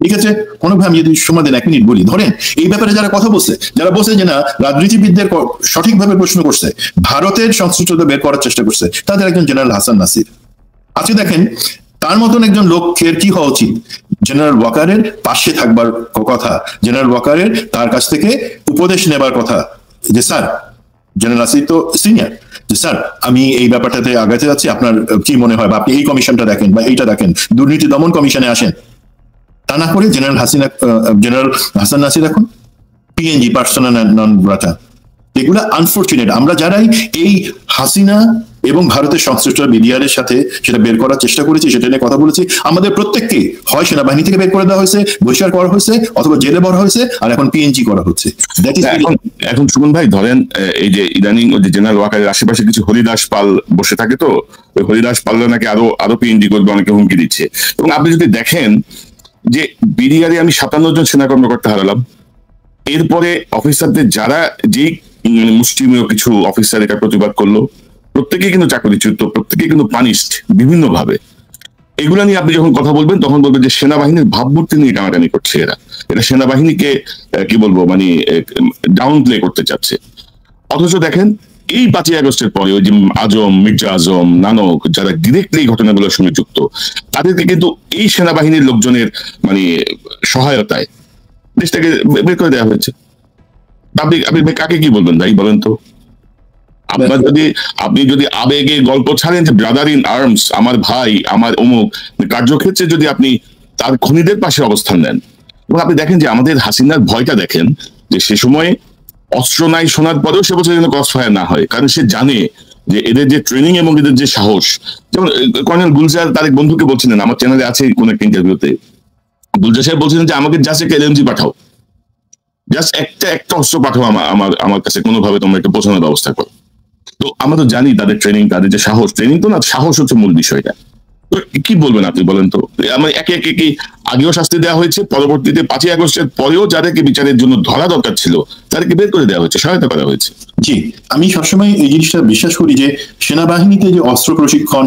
ঠিক আছে, কোনো ভাই আমি যদি সময় দেন 1 মিনিট বলি। ধরেন এই ব্যাপারে যারা কথা বলছে, যারা বলছে যে না রাজনীতিবিদদের সঠিকভাবে প্রশ্ন করছে, ভারতের সংশ্লিষ্টতা বের করার চেষ্টা করছে, তাদের একজন জেনারেল হাসান নাসির আজকে দেখেন, তার মতন একজন লোকের কি হওয়া উচিত? জেনারেল ওয়াকারের পাশে থাকবার কথা, জেনারেল ওয়াকারের তার কাছ থেকে উপদেশ নেবার কথা যে স্যার, জেনারেল নাসির তো সিনিয়র, যে স্যার আমি এই ব্যাপারটাতে আগাতে যাচ্ছি, আপনার কি মনে হয়, বা আপনি এই কমিশনটা দেখেন বা এইটা দেখেন, দুর্নীতি দমন কমিশনে আসেন। তা না করে জেনারেল হাসান নাসির এখন পিএনজি, পার্সোনা নন গ্রাটা। এগুলো আনফরচুনেট। আমরা যারাই এই হাসিনা এবং ভারতের সংশ্লিষ্ট বিডিআর এর সাথে সেটা বের করার চেষ্টা করেছি, সেটা নিয়ে কথা বলেছি, আমাদের প্রত্যেককে হয় সেনাবাহিনী থেকে বের করে দেওয়া হয়েছে, বহিষ্কার করা হয়েছে, অথবা জেলে ভরা হয়েছে, আর এখন পিএনজি করা হচ্ছে। এখন সুমন ভাই ধরেন এই যে ইদানিং ওই যে জেনারেল ওয়াকারের আশেপাশে কিছু হরিদাস পাল বসে থাকে, তো ওই হরিদাস পাল নাকি আরো পিএনজি করবে, অনেকে হুমকি দিচ্ছে। এবং আপনি যদি দেখেন যে বিডিআরে আমি 57 জন সেনা কর্মকর্তা হারালাম, এরপরে অফিসারদের যারা যেই মুষ্টিমেয় কিছু অফিসার এটা প্রতিবাদ করলো, প্রত্যেকেই কিন্তু চাকরিচ্যুত, প্রত্যেকেই কিন্তু পানিশড বিভিন্নভাবে। এগুলা নিয়ে আপনি যখন কথা বলবেন তখন বলবেন যে সেনাবাহিনীর ভাবমূর্তি নিয়ে টানাটানি করছে এরা, এটা সেনাবাহিনীকে কি বলবো মানে ডাউন প্লে করতে চাচ্ছে। অথচ দেখেন এই 5ই আগস্টের পরে ওই যে আজম, মির্জা আজম, নানক যারা ডিরেক্টলি এই ঘটনাগুলোর সঙ্গে যুক্ত, তাদেরকে কিন্তু এই সেনাবাহিনীর লোকজনের মানে সহায়তায় দেশটাকে বের করে দেওয়া হয়েছে। আপনি কাকে কি বলবেন ভাই বলেন তো? আপনি যদি আবেগে গল্প ছাড়েন যে ব্রাদার ইন আর্মস, আমার ভাই, আমার অমুক, কার্যক্ষেত্রে যদি আপনি তার খুনিদের পাশে অবস্থান নেন, এবং আপনি দেখেন যে আমাদের হাসিনার ভয়টা দেখেন যে সে সময় অস্ত্র নাই শোনার পরেও সে বছর যেন ক্রস ফায়ার না হয়, কারণ সে জানে যে এদের যে ট্রেনিং এবং এদের যে সাহস। যেমন কর্নেল গুলজার তারেক বন্ধুকে বলছিলেন, আমার চ্যানেলে আছে কোন একটা ইন্টারভিউতে, গুলজার সাহেব বলছিলেন যে আমাকে জাস্ট একটা এলএমজি পাঠাও, জাস্ট একটা অস্ত্র পাঠাও আমার কাছে, কোনোভাবে তোমরা একটা পৌঁছানোর ব্যবস্থা করো। তো আমরা তো জানি তাদের ট্রেনিং, তাদের যে সাহস, ট্রেনিং তো না, সাহস হচ্ছে মূল বিষয়টা। তো কি বলবেন আপনি বলেন তো? আমার একে একে কি আগেও শাস্তি দেওয়া হয়েছে, পরবর্তীতে 5ই আগস্টের পরেও যাদেরকে বিচারের জন্য ধরা দরকার ছিল তাদেরকে বের করে দেওয়া হয়েছে, সহায়তা করা হয়েছে। জি, আমি সবসময় এই জিনিসটা বিশ্বাস করি যে সেনাবাহিনীতে যে অস্ত্র প্রশিক্ষণ,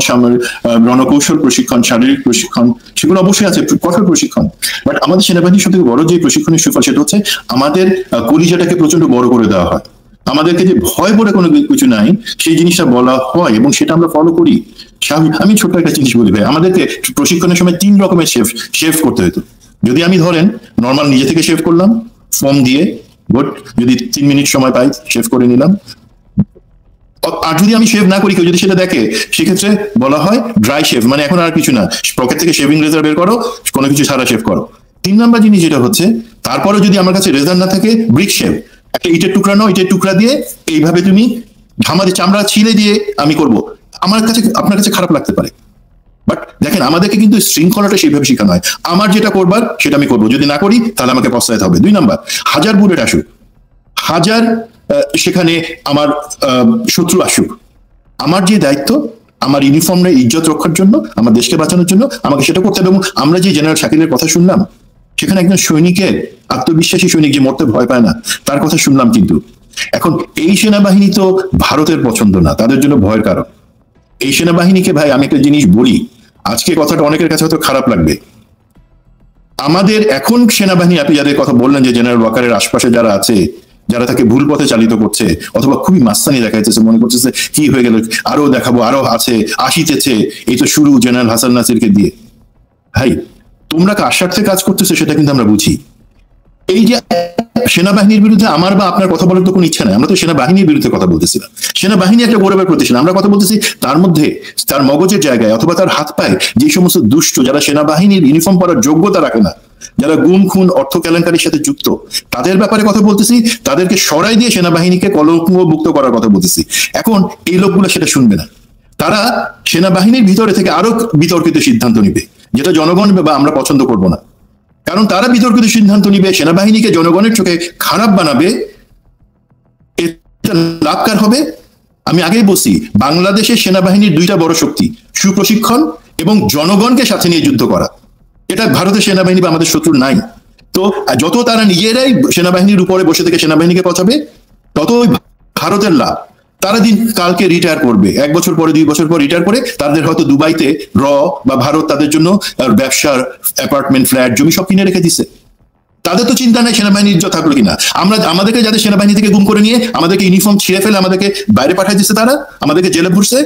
রণকৌশল প্রশিক্ষণ, শারীরিক প্রশিক্ষণ, সেগুলো অবশ্যই আছে, কঠোর প্রশিক্ষণ। বাট আমাদের সেনাবাহিনীর সবথেকে বড় যে প্রশিক্ষণের সুফল সেটা হচ্ছে আমাদের কলিজাটাকে প্রচন্ড বড় করে দেওয়া হয়। আমাদেরকে যে ভয় বলে কোনো কিছু নাই সেই জিনিসটা বলা হয় এবং সেটা আমরা ফলো করি। আমি ছোট্ট একটা জিনিস বলি ভাই, আমাদেরকে প্রশিক্ষণের সময় 3 রকমের শেভ করতে হতো। যদি আমি ধরেন নর্মাল নিজে থেকে শেভ করলাম ফোম দিয়ে, যদি 3 মিনিট সময় পাই শেভ করে নিলাম। আর যদি আমি শেভ না করি, কেউ যদি সেটা দেখে, সেক্ষেত্রে বলা হয় ড্রাই শেভ, মানে এখন আর কিছু না, পকেট থেকে শেভিং রেজার বের করো, কোনো কিছু ছাড়া শেভ করো। 3 নাম্বার জিনিস যেটা হচ্ছে, তারপরে যদি আমার কাছে রেজার না থাকে, ব্রিক শেভ, একটা ইটের টুকরা নাও, ইটের টুকরা দিয়ে এইভাবে তুমি আমাদের চামড়া ছিলে দিয়ে আমি করব। আমার কাছে আপনার কাছে খারাপ লাগতে পারে, বাট দেখেন আমাদেরকে কিন্তু শৃঙ্খলাটা সেইভাবে শেখানো হয়। আমার যেটা করবার সেটা আমি করবো, যদি না করি তাহলে আমাকে পস্তাতে হবে। 2 নাম্বার, 1000 বুলেট আসুক, 1000 সেখানে আমার শত্রু আসুক, আমার যে দায়িত্ব আমার ইউনিফর্মের ইজ্জত রক্ষার জন্য, আমার দেশকে বাঁচানোর জন্য আমাকে সেটা করতে হবে। এবং আমরা যে জেনারেল শাকিলের কথা শুনলাম, সেখানে একজন সৈনিকের, আত্মবিশ্বাসী সৈনিক যে মরতে ভয় পায় না, তার কথা শুনলাম। কিন্তু এখন এই সেনাবাহিনী তো ভারতের পছন্দ না, তাদের জন্য ভয়ের কারণ। এই সেনাবাহিনীকে ভাই আমি একটা জিনিস বলি, আজকে কথাটা অনেকের কাছে হয়তো খারাপ লাগবে, আমাদের এখন সেনাবাহিনী, আপনি যাদের কথা বললেন যে জেনারেল ওয়াকারের আশপাশে যারা আছে, যারা তাকে ভুল পথে চালিত করছে অথবা খুবই মাস্তানি দেখাইতেছে, মনে করতেছে কি হয়ে গেল, আরো দেখাবো, আরো আছে, আসিতেছে, এই তো শুরু জেনারেল হাসান নাসিরকে দিয়ে। ভাই তোমরা কার স্বার্থে কাজ করতেছো সেটা কিন্তু আমরা বুঝি। এই যে সেনাবাহিনীর বিরুদ্ধে আমার বা আপনার কথা বলার তো কোনো ইচ্ছা নাই, আমরা তো সেনাবাহিনীর বিরুদ্ধে কথা বলতেছি না। সেনাবাহিনী একটা গৌরবের প্রতিষ্ঠান, আমরা কথা বলতেছি তার মধ্যে তার মগজের জায়গায় অথবা তার হাত পায়ে যে সমস্ত দুষ্ট, যারা সেনাবাহিনীর ইউনিফর্ম পরার যোগ্যতা রাখে না, যারা গুম খুন অর্থ কেলেঙ্কারির সাথে যুক্ত, তাদের ব্যাপারে কথা বলতেছি। তাদেরকে সরাই দিয়ে সেনাবাহিনীকে কলঙ্কমুক্ত করার কথা বলতেছি। এখন এই লোকগুলো সেটা শুনবে না, তারা সেনাবাহিনীর ভিতরে থেকে আরো বিতর্কিত সিদ্ধান্ত নিবে, যেটা জনগণ বা আমরা পছন্দ করব না। কারণ তারা বিতর্কিত সিদ্ধান্ত নিবে, সেনাবাহিনীকে জনগণের চোখে খারাপ বানাবে। এটা লাভকার হবে। আমি আগেই বলছি, বাংলাদেশের সেনাবাহিনীর 2টা বড় শক্তি, সুপ্রশিক্ষণ এবং জনগণকে সাথে নিয়ে যুদ্ধ করা। এটা ভারতের সেনাবাহিনী বা আমাদের শত্রুর নাই। তো যত তারা নিজেরাই সেনাবাহিনীর উপরে বসে থেকে সেনাবাহিনীকে পচাবে, ততই ভারতের লাভ। তারা কালকে রিটায়ার করবে, 1 বছর পরে 2 বছর পর রিটায়ার করে তাদের হয়তো দুবাইতে বা ভারত তাদের জন্য ব্যবসার অ্যাপার্টমেন্ট, ফ্ল্যাট, জমি সব কিনে রেখে দিছে। তাদের তো চিন্তা নাই সেনাবাহিনীর ইজ্জত থাকলো কিনা। আমাদেরকে যাদের সেনাবাহিনী থেকে গুম করে নিয়ে আমাদেরকে ইউনিফর্ম ছিঁড়ে ফেলে আমাদেরকে বাইরে পাঠিয়ে দিচ্ছে, তারা আমাদেরকে জেলে ভরছে।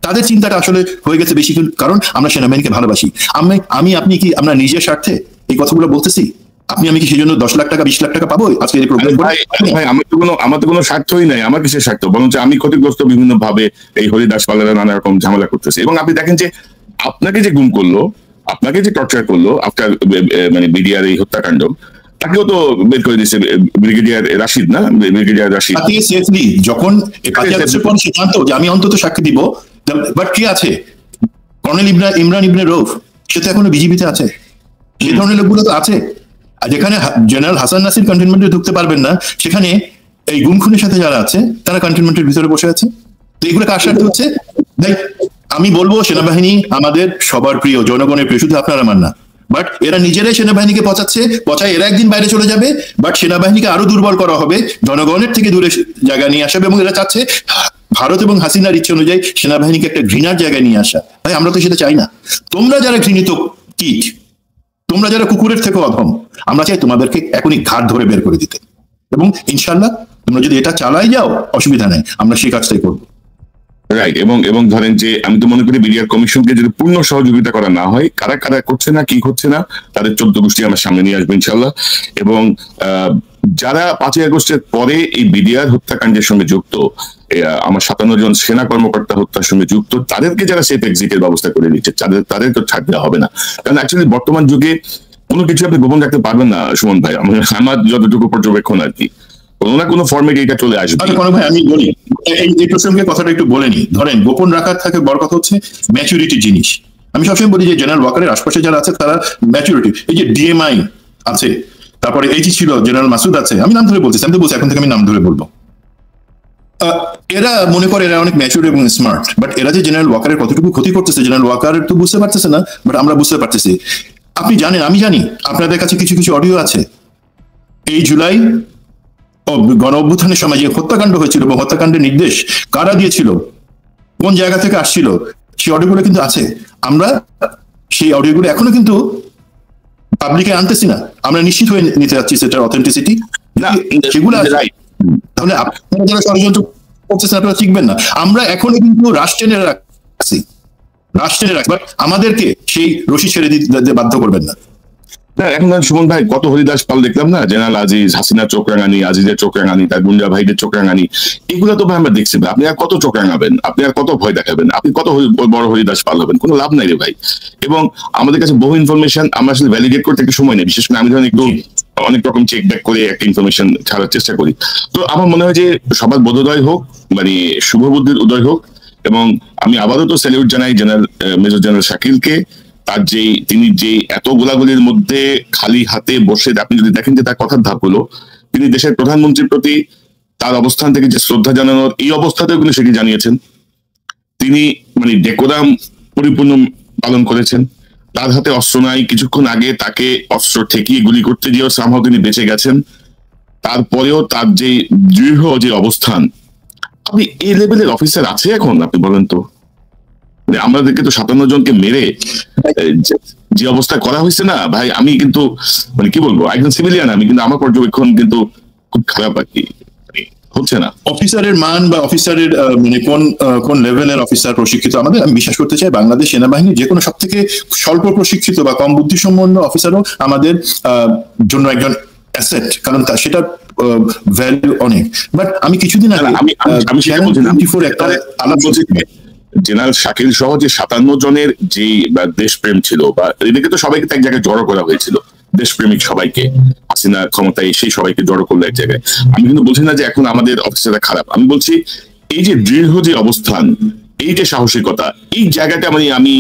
তাদের চিন্তাটা আসলে হয়ে গেছে বেশি, কারণ আমরা সেনাবাহিনীকে ভালোবাসি। আপনি কি আমরা নিজের স্বার্থে এই কথাগুলো বলতেছি? আমি কি সেই জন্য 10 লাখ টাকা 20 লাখ টাকা পাবো আজকে এই প্রোগ্রাম? ভাই আমার তো কোনো স্বার্থই নাই, আমার কিসের স্বার্থ, বরং আমি ক্ষতিগ্রস্ত বিভিন্ন ভাবে এই হরিদাস পালেরা নানা রকম ঝামেলা করতেছে। এবং আপনি দেখেন যে আপনাকে যে গুম করলো, আপনাকে যে টর্চার করলো আফটার মানে বিডিআর এই হত্যাকাণ্ড, তাকেও তো বের করে দিচ্ছে ব্রিগেডিয়ার রাশিদ, না ব্রিগেডিয়ার রাশিদ সেফলি যখন সিদ্ধান্ত যে আমি অন্তত সাক্ষী দিব। বাট কি আছে, কর্নেল ইমরান ইবনে রৌফ, সে তো এখনো বিজিবিতে আছে। সেই ধরনের লোকগুলো তো আছে। আর যেখানে জেনারেল হাসান নাসির কন্টেনমেন্টে ঢুকতে পারবেন না, সেখানে এই গুম খুনের সাথে যারা আছে তারা কন্টেনমেন্টের ভিতরে বসে আছে। তো এগুলো কার স্বার্থে হচ্ছে? আমি বলবো সেনাবাহিনী আমাদের সবার প্রিয়, জনগণের প্রিয়, শুধু আপনার আমার না। বাট এরা নিজেরাই সেনাবাহিনীকে পচায় এরা একদিন বাইরে চলে যাবে। বাট সেনাবাহিনীকে আরো দুর্বল করা হবে, জনগণের থেকে দূরে জায়গা নিয়ে আসবে। এবং এরা চাচ্ছে ভারত এবং হাসিনার ইচ্ছে অনুযায়ী সেনাবাহিনীকে একটা ঘৃণার জায়গায় নিয়ে আসা। ভাই আমরা তো সেটা চাই না। তোমরা যারা ঘৃণিত কীট, তোমরা যারা কুকুরের থেকে অধম, আমরা চাই তোমাদেরকে এখনই ঘাট ধরে বের করে দিতে। এবং ইনশাল্লাহ তোমরা যদি এটা চালাই যাও অসুবিধা নেই, আমরা সেই কাজটাই করবো। রাইট। এবং ধরেন যে আমি তো মনে করি বিডিআর কমিশনকে যদি পূর্ণ সহযোগিতা করা না হয়, কারা কারা করছে না কি করছে না তাদের 14 গোষ্ঠী আমরা সামনে নিয়ে আসবো ইনশাল্লাহ। এবং যারা 5ই আগস্টের পরে এই বিডিআর হত্যাকাণ্ডের সঙ্গে যুক্ত, আমার 57 জন সেনা কর্মকর্তা হত্যার সঙ্গে যুক্ত, তাদেরকে যারা সেফ এক্সিটের ব্যবস্থা করে দিচ্ছে তাদের তো ছাড় দেওয়া হবে না। কারণ অ্যাকচুয়ালি বর্তমান যুগে কোনো কিছু আপনি গোপন রাখতে পারবেন না সুমন ভাই, আমার যতটুকু পর্যবেক্ষণ আর কি, কোনো না কোনো ফর্মেট এটা চলে আসবে। কোনো ভাই আমি বলি এই প্রসঙ্গে কথাটা একটু বলে নি। ধরেন গোপন রাখার থাকে বড় কথা হচ্ছে ম্যাচুরিটি জিনিস। আমি সবসময় বলি যে জেনারেল ওয়াকারের আশপাশে যারা আছে তারা ম্যাচুরিটি, এই যে ডিএমআই আছে, তারপরে এই যে ছিল জেনারেল মাসুদ আছে, আমি নাম ধরে বলছি, আমি তো বলছি এখন থেকে আমি নাম ধরে বলবো। এরা মনে করে এরা অনেক ম্যাচুর এবং স্মার্ট, বাট এরা যে জেনারেল ওয়াকারের কতটুকু ক্ষতি করতেছে জেনারেল ওয়াকার তো বুঝতে পারতেছে না, বাট আমরা বুঝতে পারতেছি। আপনি জানেন, আমি জানি, আপনাদের কাছে কিছু কিছু অডিও আছে। এই জুলাই গণ অভ্যুত্থানের সময় যে হত্যাকাণ্ড হয়েছিল এবং হত্যাকাণ্ডের নির্দেশ কারা দিয়েছিল, কোন জায়গা থেকে আসছিল, সেই অডিওগুলো কিন্তু আছে। আমরা সেই অডিওগুলো এখনো কিন্তু পাবলিকে আনতেছি না, আমরা নিশ্চিত হয়ে নিতে যাচ্ছি সেটার অথেন্টিসিটি। সেগুলো তাহলে আপনারা যারা ষড়যন্ত্র করতেছেন আপনারা শিখবেন না। আমরা এখনো কিন্তু রাষ্ট্র টেনে রাখছি, বাট আমাদেরকে সেই রশি ছেড়ে দিতে বাধ্য করবেন না। এখন সুমন ভাই কত হরিদাস পাল দেখলাম না, জেনারেল আজিজ, হাসিনা চোখ রাঙানি, আজিজের চোখ রাঙানি, তার গুন্ডা ভাইদের চোখ রাঙানি, এগুলো তো ভাই আমরা দেখছি। আপনি আর কত চোখ রাঙাবেন, আপনি আর কত ভয় দেখাবেন, আপনি কত বড় হরিদাস পাল হবেন, কোনো লাভ নাই রে ভাই। এবং আমাদের কাছে বহু ইনফরমেশন আমরা আসলে ভ্যালিডেট করতে একটু সময় নেই, বিশেষ করে আমি ধরেন একটু অনেক রকম চেক ব্যাক করে একটা ইনফরমেশন ছাড়ার চেষ্টা করি। তো আমার মনে হয় যে সবার বোধোদয় হোক, মানে শুভ বুদ্ধির উদয় হোক। এবং আমি আবারও তো স্যালিউট জানাই জেনারেল মেজর জেনারেল শাকিলকে, তার তিনি যে এত গোলাগুলির মধ্যে খালি হাতে বসে, আপনি যদি দেখেন যে তার কথার ধাপগুলো, তিনি দেশের প্রধানমন্ত্রীর প্রতি তার অবস্থান থেকে যে শ্রদ্ধা জানানোর এই অবস্থাতেও কিন্তু সেটি জানিয়েছেন। তিনি মানে ডেকোরাম পরিপূর্ণ পালন করেছেন। তার হাতে অস্ত্র নাই, কিছুক্ষণ আগে তাকে অস্ত্র ঠেকিয়ে গুলি করতে গিয়েও সামহাও তিনি বেঁচে গেছেন। তারপরেও তার যে দৃঢ় যে অবস্থান, আপনি এই লেভেলের অফিসার আছে এখন? আপনি বলেন তো, আমাদেরকে তো 57 জনকে মেরে যে অবস্থা করা হয়েছে না ভাই, আমি কিন্তু মানে কি বলবো, একজন সিভিলিয়ান আমি, কিন্তু আমার পর্যবেক্ষণ কিন্তু খুব খারাপ আর কি হচ্ছে না। অফিসারের মান বা অফিসারের মানে কোন লেভেলের অফিসার প্রশিক্ষিত, আমাদের আমি বিশ্বাস করতে চাই বাংলাদেশ সেনাবাহিনীর যে কোনো সব থেকে স্বল্প প্রশিক্ষিত বা কম বুদ্ধিসম্পন্ন অফিসারও আমাদের জন্য একজন অ্যাসেট, কারণ সেটা ভ্যালু অনেক। বাট আমি কিছুদিন আগে একটা আলাপ বলছি, জেনারেল শাকিল সহ যে 57 জনের যে দেশপ্রেম ছিল, বা এদিকে তো সবাইকে এক জায়গায় জড়ো করা হয়েছিল, দেশপ্রেমিক সবাইকে, হাসিনা ক্ষমতায় সেই সবাইকে জড়ো করলো এক জায়গায়। আমি কিন্তু বলছি না যে এখন আমাদের অফিসাররা খারাপ, আমি বলছি এই যে দৃঢ় যে অবস্থান, এই যে সাহসিকতা, এই জায়গাটা মানে আমি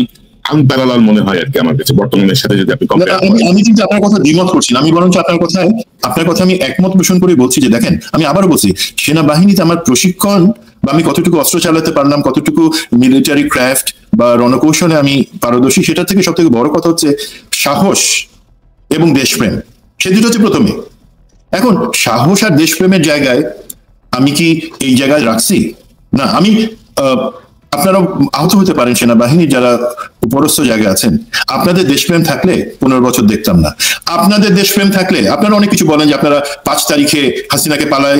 আনপ্যারালাল মনে হয় আর কি আমার কাছে বর্তমানের সাথে যদি আপনি কম্পেয়ার করেন। আমি কিন্তু আপনার কথা দ্বিমত করছি না, আমি বরঞ্চ আপনার কথা আমি একমত পোষণ করে বলছি যে দেখেন, আমি আবারও বলছি, সেনাবাহিনীতে আমার প্রশিক্ষণ বা আমি কতটুকু অস্ত্র চালাতে পারলাম, কতটুকু মিলিটারি ক্রাফট বা রণকৌশলে আমি পারদর্শী, সেটা থেকে সব থেকে বড় কথা হচ্ছে সাহস এবং দেশপ্রেম। সে দুটো হচ্ছে প্রথমে। এখন সাহস আর দেশপ্রেমের জায়গায় আমি কি এই জায়গায় রাখছি না। আমি আপনারা আহত হতে পারেন সেনাবাহিনীর যারা উপরস্থ জায়গায় আছেন, আপনাদের দেশপ্রেম থাকলে 15 বছর দেখতাম না। আপনাদের দেশপ্রেম থাকলে আপনারা অনেক কিছু বলেন যে আপনারা 5 তারিখে হাসিনাকে পালায়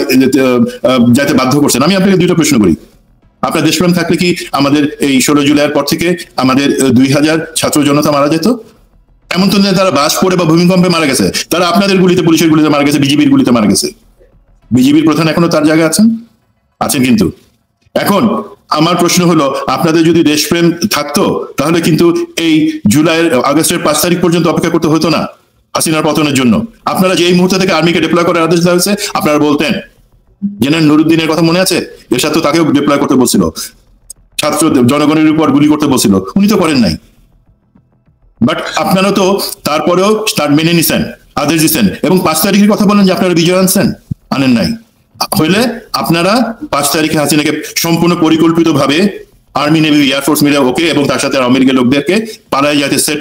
যেতে বাধ্য করছেন। আমি আপনাকে দুটো প্রশ্ন করি, আপনার দেশপ্রেম থাকলে কি আমাদের এই 16 জুলাইয়ের পর থেকে আমাদের 2000 ছাত্র জনতা মারা যেত? এমন তো তারা বাস পড়ে বা ভূমিকম্পে মারা গেছে, তারা আপনাদের গুলিতে, পুলিশের গুলিতে মারা গেছে, বিজিবির গুলিতে মারা গেছে। বিজিবির প্রধান এখনো তার জায়গায় আছেন কিন্তু। এখন আমার প্রশ্ন হলো, আপনাদের যদি দেশপ্রেম থাকতো তাহলে কিন্তু এই আগস্টের 5 তারিখ পর্যন্ত অপেক্ষা করতে হতো না হাসিনার পতনের জন্য। আপনারা যে এই মুহূর্তে থেকে আর্মিকে ডিপ্লয় করার আদেশ দেওয়া হয়েছে, আপনারা বলতেন। জেনারেল নুরুদ্দিনের কথা মনে আছে? এরশাদ তো তাকেও ডিপ্লয় করতে বলছিল, ছাত্র জনগণের উপর গুলি করতে বলছিল, উনি তো করেন নাই। বাট আপনারা তো তারপরেও তার মেনে নিছেন, আদেশ দিচ্ছেন, এবং 5 তারিখের কথা বলেন যে আপনারা বিজয় আনেন নাই। হইলে আপনারা 5 তারিখে হাসিনাকে সম্পূর্ণ পরিকল্পিতভাবে আর্মি নেভি এয়ারফোর্স মিলে ওকে এবং তার সাথে আমেরিকার লোকদেরকে পালায় যেতে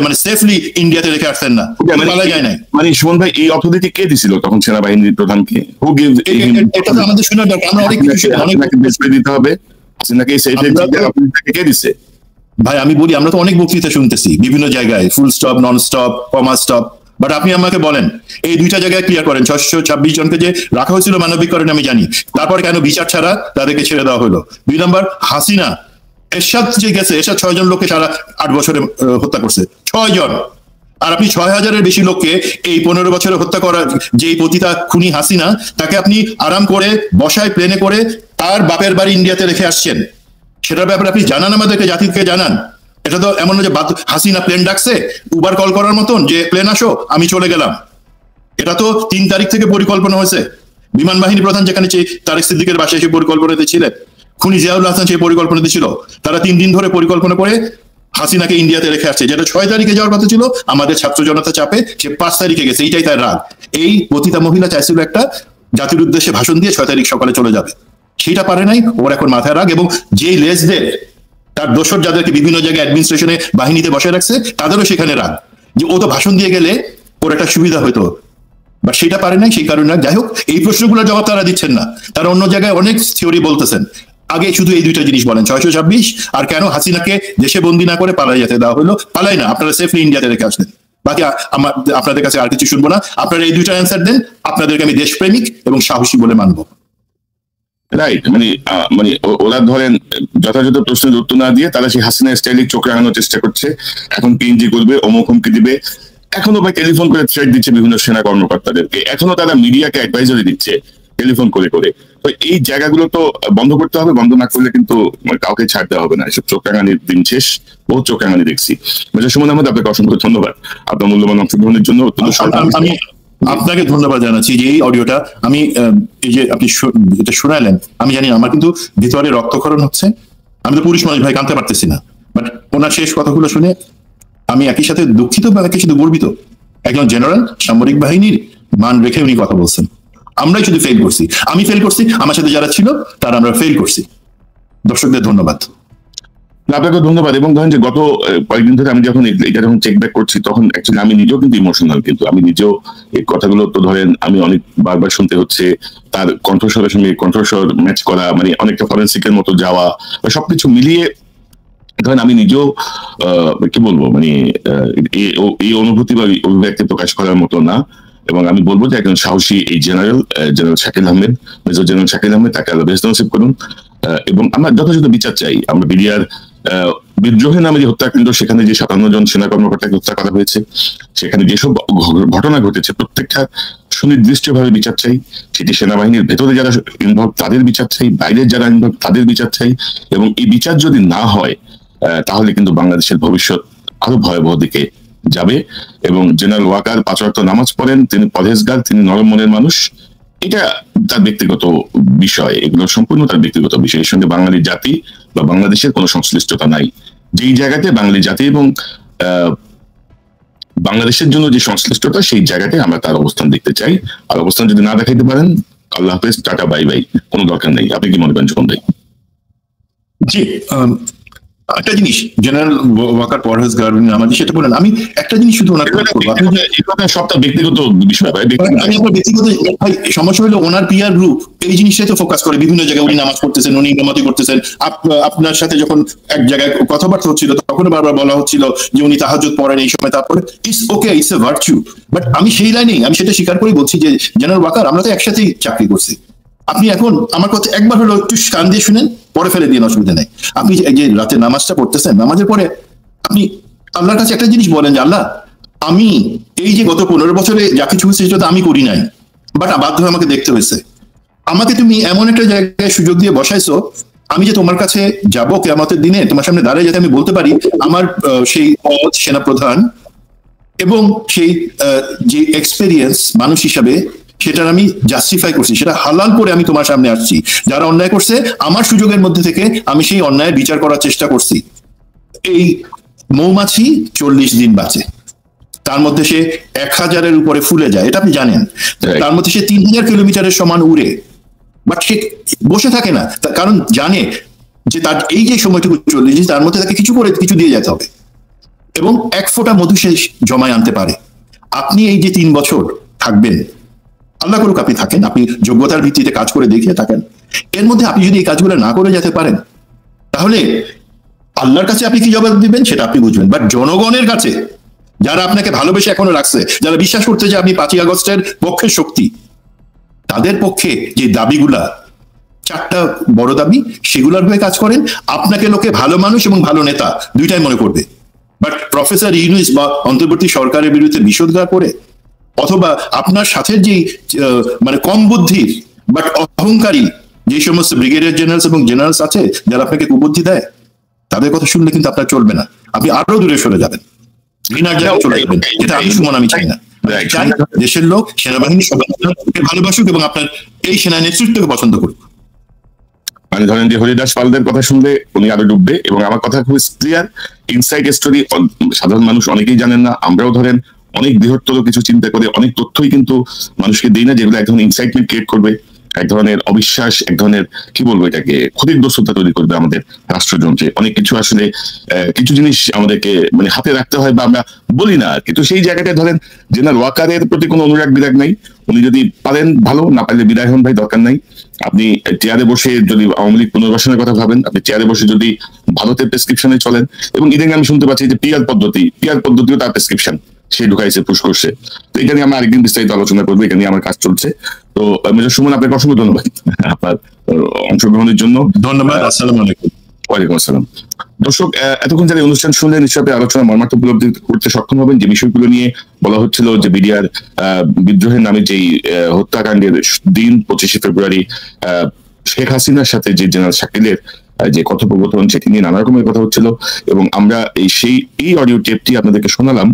মানে সেফলি ইন্ডিয়াতে রেখে আসতেন না, পালা যায় নাই। মানে সুমন ভাই, এই অথরিটি কে দিছিল তখন সেনাবাহিনীর প্রধানকে? এটা তো আমাদের শোনার দরকার, আমরা অনেক কিছু দিতে হবে। কে দিছে ভাই? আমি বলি, আমরা তো অনেক বক্তৃতা শুনতেছি বিভিন্ন জায়গায়, full stop, non stop, comma stop, but আপনি আমাকে বলেন এই দুইটা জায়গায় ক্লিয়ার করেন 626 জনকে যে রাখা হয়েছিল মানবিকরণে আমি জানি, তারপর কেন বিচার ছাড়া তাদেরকে ছেড়ে দেওয়া হলো? 2 নম্বর, হাসিনা এরশাদ যে গেছে, এরশাদ 6 জন লোককে সারা 8 বছরে হত্যা করছে, 6 জন। আর আপনি 6000-এর বেশি লোককে এই 15 বছরে হত্যা করার যে পতিতা খুনি হাসিনা, তাকে আপনি আরাম করে বসায় প্লেনে করে তার বাপের বাড়ি ইন্ডিয়াতে রেখে আসছেন। সেটার ব্যাপারে আপনি জানান, আমাদেরকে, জাতিকে জানান। এটা তো এমন না যে হাসিনা প্লেন ডাকছে উবার কল করার মতন যে প্লেন আসো আমি চলে গেলাম। এটা তো 3 তারিখ থেকে পরিকল্পনা হয়েছে। বিমান বাহিনী প্রধান যেখানে তারেক সিদ্দিকের বাসায় সেই পরিকল্পনাতে ছিলেন, খুনি জিয়াউল হাসান সেই পরিকল্পনাতে ছিল। তারা 3 দিন ধরে পরিকল্পনা করে হাসিনাকে ইন্ডিয়াতে রেখে আসছে, যেটা 6 তারিখে যাওয়ার কথা ছিল। আমাদের ছাত্র জনতা চাপে সে 5 তারিখে গেছে, এইটাই তার রাগ। এই পতিতা মহিলা চাইছিল একটা জাতির উদ্দেশ্যে ভাষণ দিয়ে 6 তারিখ সকালে চলে যাবে, সেটা পারে নাই। ওর এখন মাথায় রাগ, এবং যেই লেজদের তার দোসর যাদেরকে বিভিন্ন জায়গায় অ্যাডমিনিস্ট্রেশনে বাহিনীতে বসে রাখছে তাদেরও সেখানে রাগ, যে ও তো ভাষণ দিয়ে গেলে ওর একটা সুবিধা হতো, বাট সেটা পারে নাই, সেই কারণে। যাই হোক, এই প্রশ্নগুলোর জবাব তারা দিচ্ছেন না। তারা অন্য জায়গায় অনেক থিওরি বলতেছেন। আগে শুধু এই দুইটা জিনিস বলেন, 626 আর কেন হাসিনাকে দেশে বন্দী না করে পালাই যেতে দেওয়া হলো। পালাই না, আপনারা সেফলি ইন্ডিয়াতে রেখে আসলেন। বাকি আপনাদের কাছে আর কিছু শুনবো না। আপনারা এই দুইটা অ্যান্সার দেন, আপনাদেরকে আমি দেশপ্রেমিক এবং সাহসী বলে মানবো। রাইট, মানে ওরা ধরেন যথাযথ প্রশ্নের উত্তর না দিয়ে তারা সেই হাসিনা স্টাইলে চোখ রাঙানোর চেষ্টা করছে। এখন পিএনজি করবে, অমুক হুমকি দিবে, এখনো ভাই টেলিফোন করে থ্রেট দিচ্ছে বিভিন্ন সেনা কর্মকর্তাদেরকে, এখনো তারা মিডিয়াকে অ্যাডভাইজারি দিচ্ছে টেলিফোন করে করে। তো এই জায়গাগুলো তো বন্ধ করতে হবে, বন্ধ না করলে কিন্তু কাউকে ছাড় দেওয়া হবে না। এসব চোখ রাঙানির দিন শেষ, বহু চোখ রাঙানি দেখছি। সুমন আহমেদ, আপনাকে অসংখ্য ধন্যবাদ আপনার মূল্যবান অংশগ্রহণের জন্য। আমি আপনাকে ধন্যবাদ জানাচ্ছি যে এই অডিওটা আমি, এই যে আপনি এটা শোনালেন, আমি জানি আমার কিন্তু ভিতরে রক্তক্ষরণ হচ্ছে। আমি তো পুরুষ মানুষ ভাই, কাঁদতে পারতেছি না, বাট ওনার শেষ কথাগুলো শুনে আমি একই সাথে দুঃখিত বা একই সাথে গর্বিত। একজন জেনারেল, সামরিক বাহিনীর মান রেখে উনি কথা বলছেন। আমরাই শুধু ফেল করছি, আমি ফেল করছি, আমার সাথে যারা ছিল তারা আমরা ফেল করছি। দর্শকদের ধন্যবাদ। আপনাকে ধন্যবাদ। এবং ধরেন যে গত কয়েকদিন ধরে আমি যখন এটা যখন চেক ব্যাক করছি, তখন অ্যাকচুয়ালি আমি নিজেও কিন্তু ইমোশনাল। কিন্তু আমি নিজেও এই কথাগুলো তো ধরেন আমি অনেক বারবার শুনতে হচ্ছে, তার কণ্ঠস্বরের সঙ্গে কণ্ঠস্বর ম্যাচ করা, মানে অনেকটা ফরেন্সিকের মতো যাওয়া, সবকিছু মিলিয়ে ধরেন আমি নিজেও কি বলবো, মানে এই অনুভূতি বা অভিব্যক্তি প্রকাশ করার মতো না। এবং আমি বলবো যে একজন সাহসী এই general Shakil Ahmed, major general Shakil Ahmed, তাকে আল্লাহ বেহেশত নসিব করুন। এবং আমরা যথাযথ বিচার চাই। আমরা বিডিআর বিদ্রোহের নামে যে হত্যাকাণ্ড, সেখানে যে 57 জন সেনা কর্মকর্তাকে হত্যা করা হয়েছে, সেখানে যেসব ঘটনা ঘটেছে প্রত্যেকটা সুনির্দিষ্টভাবে বিচার চাই। সেটি সেনাবাহিনীর ভেতরে যারা ইনভলভ তাদের বিচার চাই, বাইরের যারা ইনভলভ তাদের বিচার চাই। এবং এই বিচার যদি না হয় তাহলে কিন্তু বাংলাদেশের ভবিষ্যৎ আরো ভয়াবহ দিকে যাবে। এবং জেনারেল ওয়াকার 5 ওয়াক্ত নামাজ পড়েন, তিনি পরহেজগার, তিনি নরম মনের মানুষ। এটা তার ব্যক্তিগত বিষয়, এগুলো সম্পূর্ণ তার ব্যক্তিগত বিষয়। এর সঙ্গে বাঙালি জাতি বা বাংলাদেশের কোনো সংশ্লিষ্টতা নাই। যেই জায়গাতে বাঙালি জাতি এবং বাংলাদেশের জন্য যে সংশ্লিষ্টতা, সেই জায়গাতে আমরা তার অবস্থান দেখতে চাই। আর অবস্থান যদি না দেখাইতে পারেন, আল্লাহ হাফেজ, টাটা, বাই বাই, কোনো দরকার নেই। আপনি কি মনে করেন জীবন ভাই? জি, একটা জিনিস, জেনারেল ওয়াকার পরহেজগার আমাদের সেটা বলেন। আমি একটা জিনিস শুধু ওনার সবটা ব্যক্তিগত বিষয় ভাই। আমি আপনার ব্যক্তিগত ভাই, সমস্যা হলো ওনার পিয়ার গ্রুপ এই জিনিসটাই তো ফোকাস করে বিভিন্ন জায়গায়। উনি নামাজ পড়তেছেন, উনি ইমামতি করতেছেন। আপনার সাথে যখন এক জায়গায় কথাবার্তা হচ্ছিল, তখন বারবার বলা হচ্ছিল যে উনি তাহাজ্জুদ পড়েন এই সময়। তারপরে it's okay, it's a virtue. But আমি সেই লাইনেই, আমি সেটা স্বীকার করে বলছি যে জেনারেল ওয়াকার, আমরা তো একসাথেই চাকরি করছি। আপনি এখন আমার কথা একবার হলো একটু কান দিয়ে শুনেন, পরে ফেলে দিয়ে অসুবিধা নেই। আপনি যে রাতে নামাজটা পড়তেছেন, নামাজের পরে আপনি আল্লাহর কাছে একটা জিনিস বলেন যে আল্লাহ, আমি এই যে গত 15 বছরে যা কিছু হয়েছে সেটা আমি করি নাই, বাট বাধ্য হয়ে আমাকে দেখতে হয়েছে। আমাকে তুমি এমন একটা জায়গায় সুযোগ দিয়ে বসাইছো, আমি যে তোমার কাছে যাব কিয়ামতের দিনে, তোমার সামনে দাঁড়িয়ে যাতে আমি বলতে পারি আমার সেই পদ সেনাপ্রধান এবং সেই যে এক্সপেরিয়েন্স মানুষ হিসাবে, সেটার আমি জাস্টিফাই করছি, সেটা হালাল করে আমি তোমার সামনে আসছি। যারা অন্যায় করছে, আমার সুযোগের মধ্যে থেকে আমি সেই অন্যায়ের বিচার করার চেষ্টা করছি। এই মৌমাছি 40 দিন বাঁচে, তার মধ্যে সে 1000-এর উপরে ফুলে যায়, এটা আপনি জানেন। তার মধ্যে সে 3000 কিলোমিটারের সমান উড়ে, বাট সে বসে থাকে না, কারণ জানে যে তার এই যে সময়টুকু চলে যে তার মধ্যে তাকে কিছু করে কিছু দিয়ে যেতে হবে, এবং এক ফোঁটা মধু সে জমায় আনতে পারে। আপনি এই যে 3 বছর থাকবেন, আল্লাহ করুক আপনি থাকেন, আপনি যোগ্যতার ভিত্তিতে কাজ করে দেখিয়ে থাকেন, এর মধ্যে আপনি যদি এই কাজগুলো না করে যেতে পারেন, তাহলে আল্লাহর কাছে আপনি কি জবাব দিবেন সেটা আপনি বুঝবেন। বাট জনগণের কাছে, যারা আপনাকে ভালোবেসে এখনো রাখছে, যারা বিশ্বাস করতে যে আপনি 5ই আগস্টের পক্ষের শক্তি, তাদের পক্ষে যে দাবিগুলা 4টা বড় দাবি, সেগুলোর হয়ে কাজ করেন, আপনাকে লোকে ভালো মানুষ এবং ভালো নেতা দুইটাই মনে করবে। বাট প্রফেসর ইউনূস বা অন্তর্বর্তী সরকারের বিরুদ্ধে বিষোদ্গার করে, অথবা আপনার সাথে যে মানে কম বুদ্ধির বাট অহংকারী যে সমস্ত ব্রিগেডিয়ার জেনারেলস এবং জেনারেলস আছে যারা আপনাকে কুবুদ্ধি দেয়, তাদের কথা শুনলে কিন্তু আপনার চলবে না, আপনি আরো দূরে সরে যাবেন, ঘৃণার জায়গায় চলে যাবেন। যেটা আমি সুমন আমি চাই না। চাই দেশের লোক, সেনাবাহিনী সবাই ভালোবাসুক এবং আপনার এই সেনা নেতৃত্বকে পছন্দ করুক। মানে ধরেন যে হরিদাস পালদের কথা শুনলে উনি আরো ডুববে, এবং আমার কথা খুব ক্লিয়ার, ইনসাইড স্টোরি সাধারণ মানুষ অনেকেই জানেন না, আমরাও ধরেন অনেক বৃহত্তর কিছু চিন্তা করে অনেক তথ্যই কিন্তু মানুষকে দিই না, যেগুলো এক ধরনের ইনসাইটমেন্ট ক্রিয়েট করবে, এক ধরনের অবিশ্বাস, এক ধরনের কি বলবো এটাকে ক্ষতিগ্রস্ততা তৈরি করবে আমাদের রাষ্ট্রযন্ত্রে। অনেক কিছু আসলে কিছু জিনিস আমাদেরকে মানে হাতে রাখতে হয় বা আমরা বলি না, কিন্তু সেই জায়গাটায় ধরেন জেনারেল ওয়াকারের প্রতি কোনো অনুরাগ বিরাগ নাই, উনি যদি পারেন ভালো, না পারলে বিদায় হন ভাই, দরকার নাই। আপনি চেয়ারে বসে যদি আওয়ামী লীগ পুনর্বাসনের কথা ভাবেন, আপনি চেয়ারে বসে যদি ভারতের প্রেসক্রিপশনে চলেন, এবং ইদানিং আমি শুনতে পাচ্ছি যে পিআর পদ্ধতিও তার প্রেসক্রিপশন সে ঢুকাইছে, পুশ করছে। তো এটা নিয়ে আমরা আরেকদিন বিস্তারিত আলোচনা করবো, এটা নিয়ে আমার কাজ চলছে। তো মেজর সুমন, আপনাকে অসংখ্য ধন্যবাদ আপনার অংশগ্রহণের জন্য। ধন্যবাদ। আসসালামু আলাইকুম। ওয়ালাইকুম আসসালাম। দর্শক, এতক্ষণ যারা অনুষ্ঠান শুনলে নিশ্চয়ই আলোচনা মর্মার্থ উপলব্ধি করতে সক্ষম হবেন। যে বিষয়গুলো নিয়ে বলা হচ্ছিল, যে বিডিআর বিদ্রোহের নামে যেই হত্যাকাণ্ডের দিন 25শে ফেব্রুয়ারি শেখ হাসিনার সাথে যে জেনারেল শাকিলের যে কথোপকথন, সেটি নিয়ে নানা রকমের কথা হচ্ছিল, এবং আমরা এই অডিও টেপটি আপনাদেরকে শোনালাম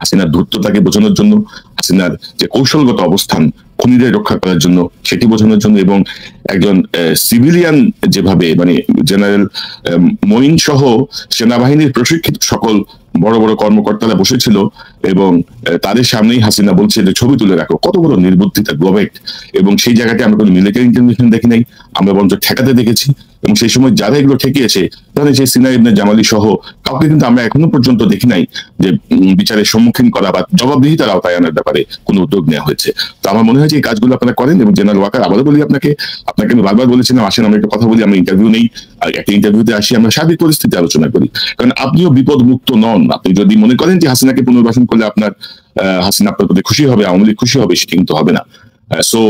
হাসিনার ধূর্ততাকে বোঝানোর জন্য, হাসিনার যে কৌশলগত অবস্থান খুনিদের রক্ষা করার জন্য সেটি বোঝানোর জন্য, এবং একজন সিভিলিয়ান যেভাবে মানে জেনারেল মঈন সহ সেনাবাহিনীর প্রশিক্ষিত সকল বড় বড় কর্মকর্তারা বসেছিল, এবং তাদের সামনেই হাসিনা বলছে যে ছবি তুলে রাখো, কত বড় নির্বুদ্ধিতা, গ্লোবেট। এবং সেই জায়গাতে আমরা কোনো মিলিটারি ইন্টারভেনশন দেখি নাই, আমরা বরঞ্চ ঠেকাতে দেখেছি। এবং সেই সময় যারা এগুলো ঠেকিয়েছে, তাহলে সেই সিনা ইবনে জামালি সহ কাউকে কিন্তু আমরা এখনো পর্যন্ত দেখি নাই যে বিচারের সম্মুখীন করা বা জবাবদিহিতার আওতায় আনার ব্যাপারে কোনো উদ্যোগ নেওয়া হয়েছে। তো আমার মনে হয় যে এই কাজগুলো আপনারা করেন। এবং জেনারেল ওয়াকার, আবারও বলি আপনাকে আমি বারবার বলেছিলাম, আসেন আমরা একটা কথা বলি, আমরা ইন্টারভিউ নেই, আর একটা ইন্টারভিউতে আসি, আমরা সার্বিক পরিস্থিতি আলোচনা করি। কারণ আপনিও বিপদ মুক্ত নন। আপনি যদি মনে করেন যে হাসিনাকে পুনর্বাসন করলে হাসিনা আপনার প্রতি খুশি হবে, আওয়ামী লীগ খুশি হবে, সেটা কিন্তু হবে না। সো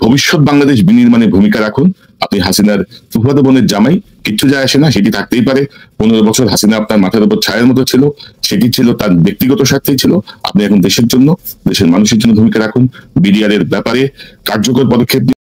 ভবিষ্যৎ বাংলাদেশ বিনির্মাণে ভূমিকা রাখুন। আপনি হাসিনার ফুফাতো বোনের জামাই, কিচ্ছু যায় আসে না, সেটি থাকতেই পারে। 15 বছর হাসিনা আপনার মাথার উপর ছায়ার মতো ছিল, সেটি ছিল তার ব্যক্তিগত স্বার্থেই ছিল। আপনি এখন দেশের জন্য, দেশের মানুষের জন্য ভূমিকা রাখুন। বিডিআর এর ব্যাপারে কার্যকর পদক্ষেপ